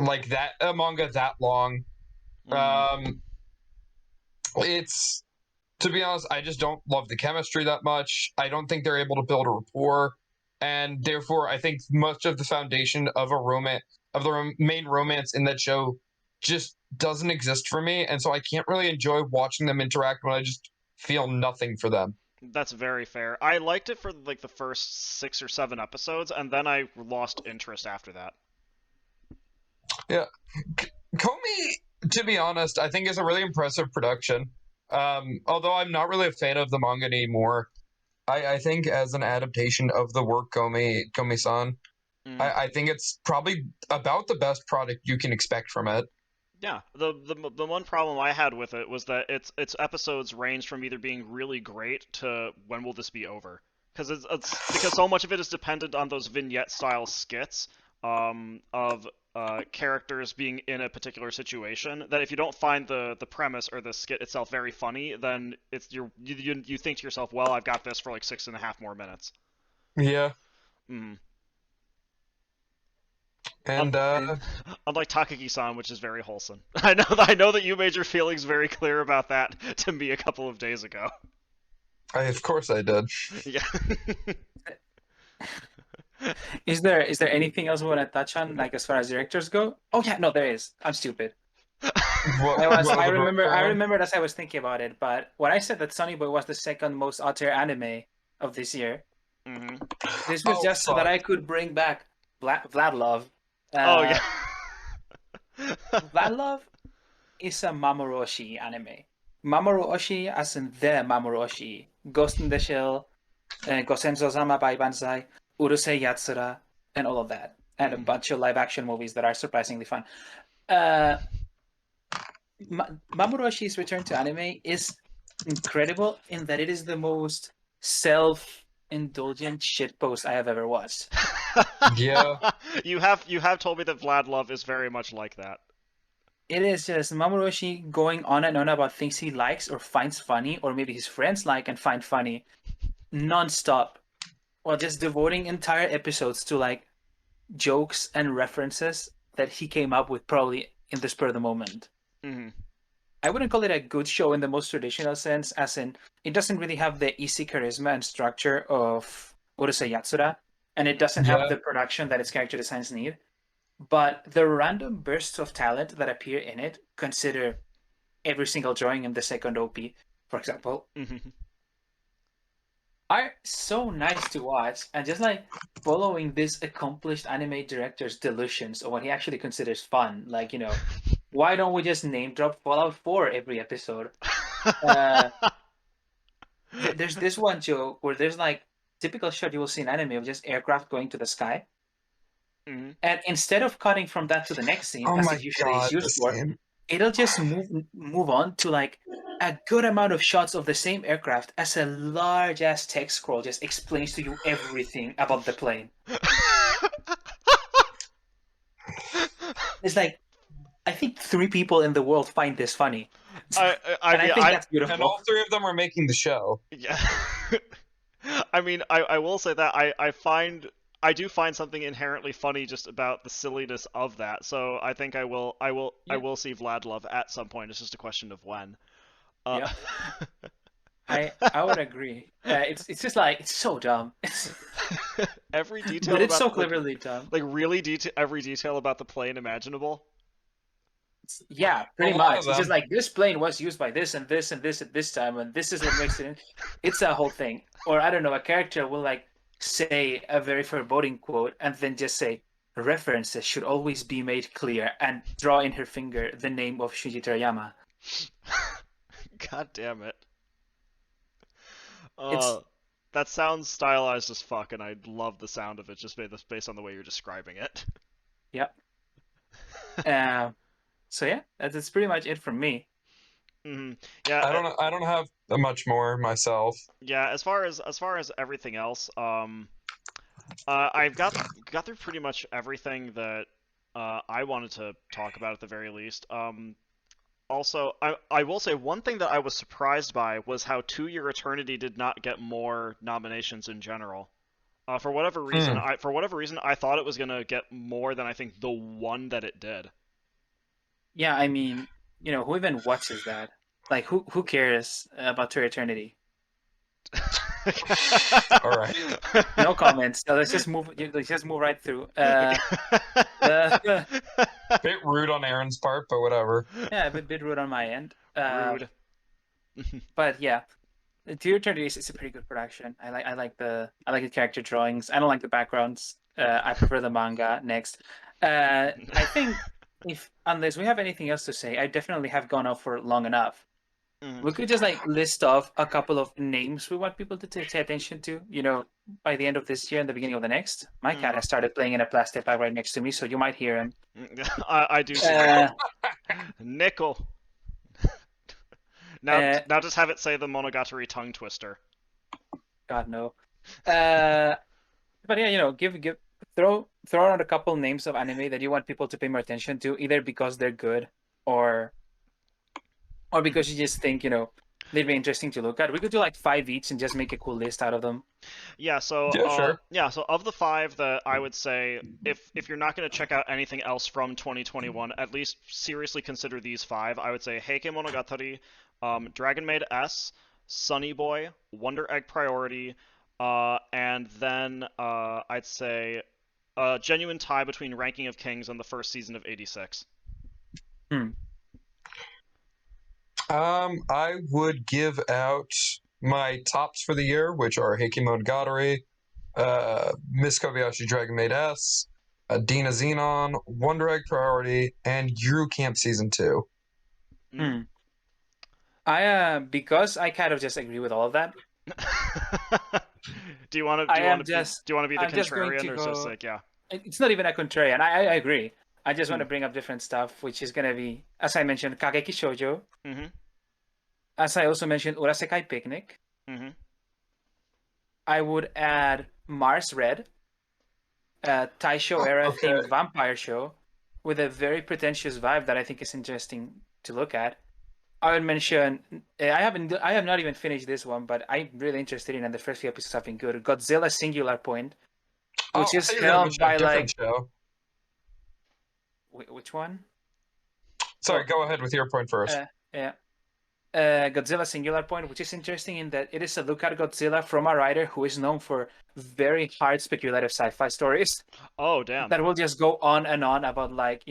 Like that, a manga that long. It's, to be honest, I just don't love the chemistry that much. I don't think they're able to build a rapport, and therefore I think much of the foundation of the main romance in that show just doesn't exist for me, and so I can't really enjoy watching them interact when I just feel nothing for them. That's very fair. I liked it for like the first 6 or 7 episodes, and then I lost interest after that. Yeah. Komi, to be honest, I think is a really impressive production. Although I'm not really a fan of the manga anymore, I think as an adaptation of the work Komi-san, I think it's probably about the best product you can expect from it. Yeah, the one problem I had with it was that its episodes ranged from either being really great to when will this be over? Because because so much of it is dependent on those vignette style skits of characters being in a particular situation, that if you don't find the premise or the skit itself very funny, then you think to yourself, well, I've got this for like 6.5 more minutes. Yeah. And unlike Takagi-san, which is very wholesome. I know that you made your feelings very clear about that to me a couple of days ago. Of course I did. Yeah. Is there anything else we want to touch on, like as far as directors go? Oh yeah, no, there is. I'm stupid. I remembered as I was thinking about it, but when I said that Sonny Boy was the second most auteur anime of this year, this was just so that I could bring back Vladlove. Yeah. Vladlove is a Mamoru anime. Mamoru Oshii as in the Mamoru Oshii. Ghost in the Shell, Gosenzo-sama by Banzai, Urusei Yatsura, and all of that. And a bunch of live-action movies that are surprisingly fun. Mamoru Oshii's return to anime is incredible in that it is the most indulgent shitpost I have ever watched. Yeah. You have told me that Vlad Love is very much like that. It is just Mamoroshi going on and on about things he likes or finds funny, or maybe his friends like and find funny, non-stop, while just devoting entire episodes to like jokes and references that he came up with probably in the spur of the moment. Mm-hmm. I wouldn't call it a good show in the most traditional sense, as in it doesn't really have the easy charisma and structure of Urusei Yatsura, and it doesn't have Yeah. the production that its character designs need. But the random bursts of talent that appear in it, consider every single drawing in the second OP, for example, Mm-hmm. are so nice to watch, and just like following this accomplished anime director's delusions of what he actually considers fun. Like, why don't we just name drop Fallout 4 every episode? There's this one joke where there's like typical shot you will see in anime of just aircraft going to the sky. Mm-hmm. And instead of cutting from that to the next scene, Oh as my it usually god, is used this for, game. it'll just move on to like a good amount of shots of the same aircraft as a large ass text scroll just explains to you everything about the plane. It's like, I think 3 people in the world find this funny. I and mean, I think that's And beautiful. all 3 of them are making the show. yeah. I mean, I will say that I do find something inherently funny just about the silliness of that. So I think I will see Vlad Love at some point. It's just a question of when. Yeah. I would agree. It's just like, it's so dumb. Every detail, But it's about, so cleverly done. like really every detail about the plane imaginable. Yeah, pretty A lot much. of It's just them. like, this plane was used by this and this and this at this time, and this is what makes it. It's a whole thing. Or I don't know, a character will like say a very foreboding quote and then just say, references should always be made clear, and draw in her finger the name of Shuji Terayama. God damn it. It's That sounds stylized as fuck, and I love the sound of it just based on the way you're describing it. Yep. So yeah, that's pretty much it from me. Mm-hmm. Yeah, I don't have much more myself. yeah. As far as everything else, I've got through pretty much everything that I wanted to talk about at the very least. Also, I will say one thing that I was surprised by was how 2 Year Eternity did not get more nominations in general. For whatever reason, I thought it was gonna get more than I think the one that it did. Yeah, I mean, who even watches that? Like, who cares about To Eternity? All right. No comments. So let's just move right through. Bit rude on Aaron's part, but whatever. Yeah, a bit rude on my end. Rude. But yeah, To Eternity is a pretty good production. I like the character drawings. I don't like the backgrounds. I prefer the manga. Next, I think unless we have anything else to say, I definitely have gone off for long enough. We could just like list off a couple of names we want people to pay attention to, by the end of this year and the beginning of the next. My cat has started playing in a plastic bag right next to me, so you might hear him. I do. Nickel. Now just have it say the Monogatari tongue twister. God no. But yeah, throw out a couple names of anime that you want people to pay more attention to, either because they're good or because you just think, they'd be interesting to look at. We could do like 5 each and just make a cool list out of them. Yeah, so sure. Yeah, so of the 5 that I would say, if you're not going to check out anything else from 2021, at least seriously consider these 5. I would say Heike Monogatari, Dragon Maid S, Sunny Boy, Wonder Egg Priority, and then I'd say a genuine tie between Ranking of Kings and the first season of 86. I would give out my tops for the year, which are Heike Monogatari, Miss Kobayashi Dragon Maid S, DynaZenon, Wonder Egg Priority, and Yuru Camp Season 2. I because I kind of just agree with all of that. Do you want to be the contrarian, or just like, yeah? It's not even a contrarian. I agree. I just want to bring up different stuff, which is gonna be, as I mentioned, Kageki Shoujo. Mm-hmm. As I also mentioned, Urasekai Picnic. Mm-hmm. I would add Mars Red, a Taisho era Okay. themed vampire show with a very pretentious vibe that I think is interesting to look at. I would mention I have not even finished this one, but I'm really interested in, and the first few episodes have been good. Godzilla Singular Point, which I is thought you were gonna held mention a by different like show. which one? Sorry, Well, go ahead with your point first. Yeah. Godzilla Singular Point, which is interesting in that it is a look at Godzilla from a writer who is known for very hard speculative sci-fi stories Oh, damn. that will just go on and on about like,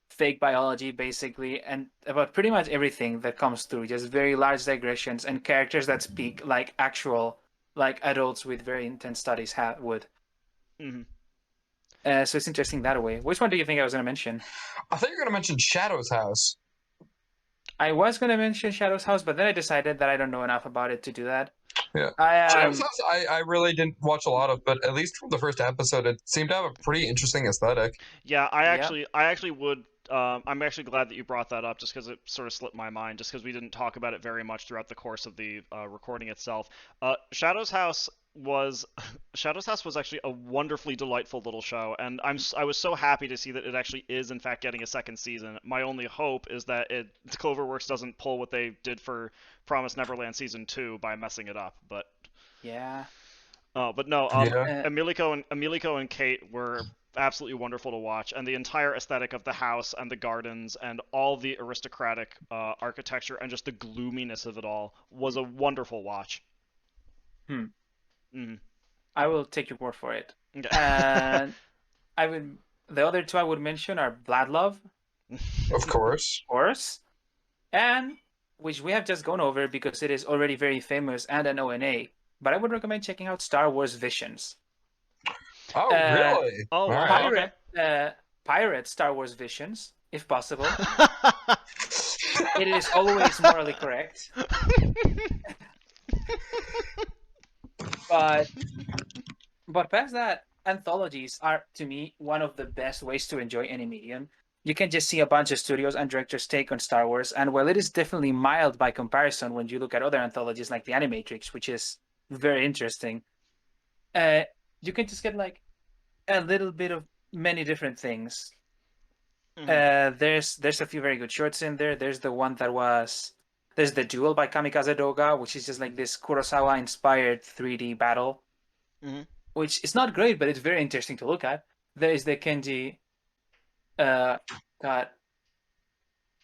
fake biology basically, and about pretty much everything that comes through, just very large digressions and characters that speak like actual like adults with very intense studies would. Hmm. So it's interesting that way. Which one do you think I was going to mention? I thought you were gonna mention Shadow's House. I was going to mention Shadow's House, but then I decided that I don't know enough about it to do that. Yeah. I Shadow's House, I really didn't watch a lot of, but at least from the first episode, it seemed to have a pretty interesting aesthetic. Yeah, I Yeah. actually would. I'm actually glad that you brought that up, just because it sort of slipped my mind, just because we didn't talk about it very much throughout the course of the recording itself. Shadow's House was Shadow's House was actually a wonderfully delightful little show, and I was so happy to see that it actually is in fact getting a second season. My only hope is that Cloverworks doesn't pull what they did for Promised Neverland season 2 by messing it up, but. Yeah. But no, Yeah. Emilico and Kate were absolutely wonderful to watch, and the entire aesthetic of the house and the gardens and all the aristocratic architecture and just the gloominess of it all was a wonderful watch. Hmm. Mm. I will take your word for it. Okay. And the other two I would mention are Blood Love, Of course. of course, and which we have just gone over because it is already very famous and an ONA. But I would recommend checking out Star Wars Visions. Oh, really? Oh, All wow. right. Okay. Pirate Star Wars Visions, if possible. It is always morally correct. But past that, anthologies are, to me, one of the best ways to enjoy any medium. You can just see a bunch of studios and directors' take on Star Wars, and while it is definitely mild by comparison when you look at other anthologies like the Animatrix, which is very interesting, you can just get like a little bit of many different things. There's a few very good shorts in there. There's the Duel by Kamikaze Doga, which is just like this Kurosawa-inspired 3D battle, which is not great, but it's very interesting to look at. There is the Kenji, God,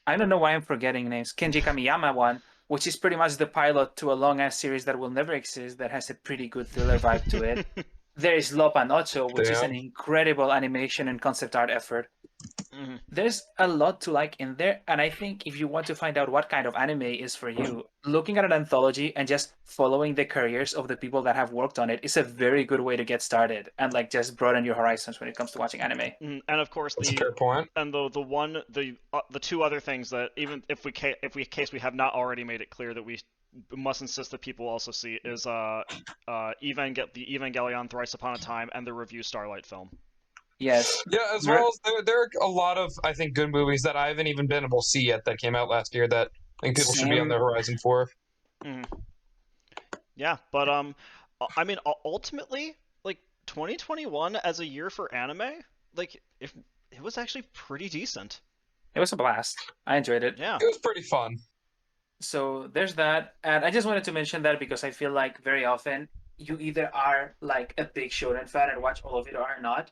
I don't know why I'm forgetting names. Kenji Kamiyama one, which is pretty much the pilot to a long-ass series that will never exist, that has a pretty good thriller vibe to it. There is Lopa Nocho, which is an incredible animation and concept art effort. There's a lot to like in there, and I think if you want to find out what kind of anime is for you, looking at an anthology and just following the careers of the people that have worked on it is a very good way to get started and like just broaden your horizons when it comes to watching anime. And of course, That's a fair point. And the two other things that, even if we have not already made it clear that we must insist that people also see, is the Evangelion Thrice Upon a Time and the Review Starlight film. Yes. Yeah, as well as there are a lot of, I think, good movies that I haven't even been able to see yet that came out last year that I think people should be on the horizon for. Yeah, but I mean, ultimately, like 2021 as a year for anime, like it was actually pretty decent. It was a blast. I enjoyed it. Yeah. It was pretty fun. So there's that, and I just wanted to mention that because I feel like very often you either are like a big shonen fan and watch all of it or are not.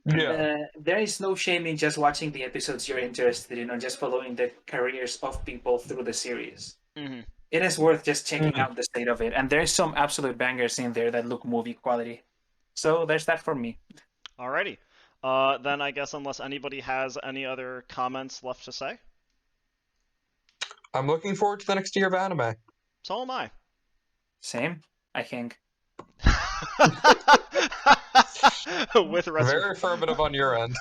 Yeah. There is no shame in just watching the episodes you're interested in or just following the careers of people through the series. It is worth just checking out the state of it, and there's some absolute bangers in there that look movie quality. So there's that for me. Alrighty. Then I guess unless anybody has any other comments left to say. I'm looking forward to the next year of anime. So am I. Same, I think. With Very affirmative on your end.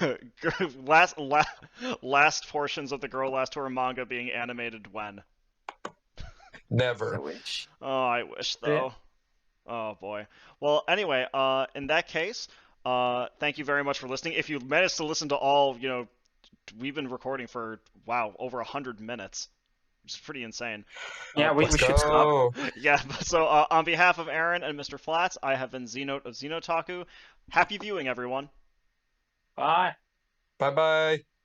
last portions of the Girl Last Tour manga being animated when? Never. I wish. Oh, I wish though. Oh boy. Well, anyway, in that case, thank you very much for listening. If you managed to listen to all, we've been recording for over 100 minutes. which is pretty insane. Yeah, we Let's should stop. go. Yeah, so on behalf of Aaron and MrFlats, I have been ZNote of ZNoteTaku. Happy viewing, everyone. Bye. Bye bye.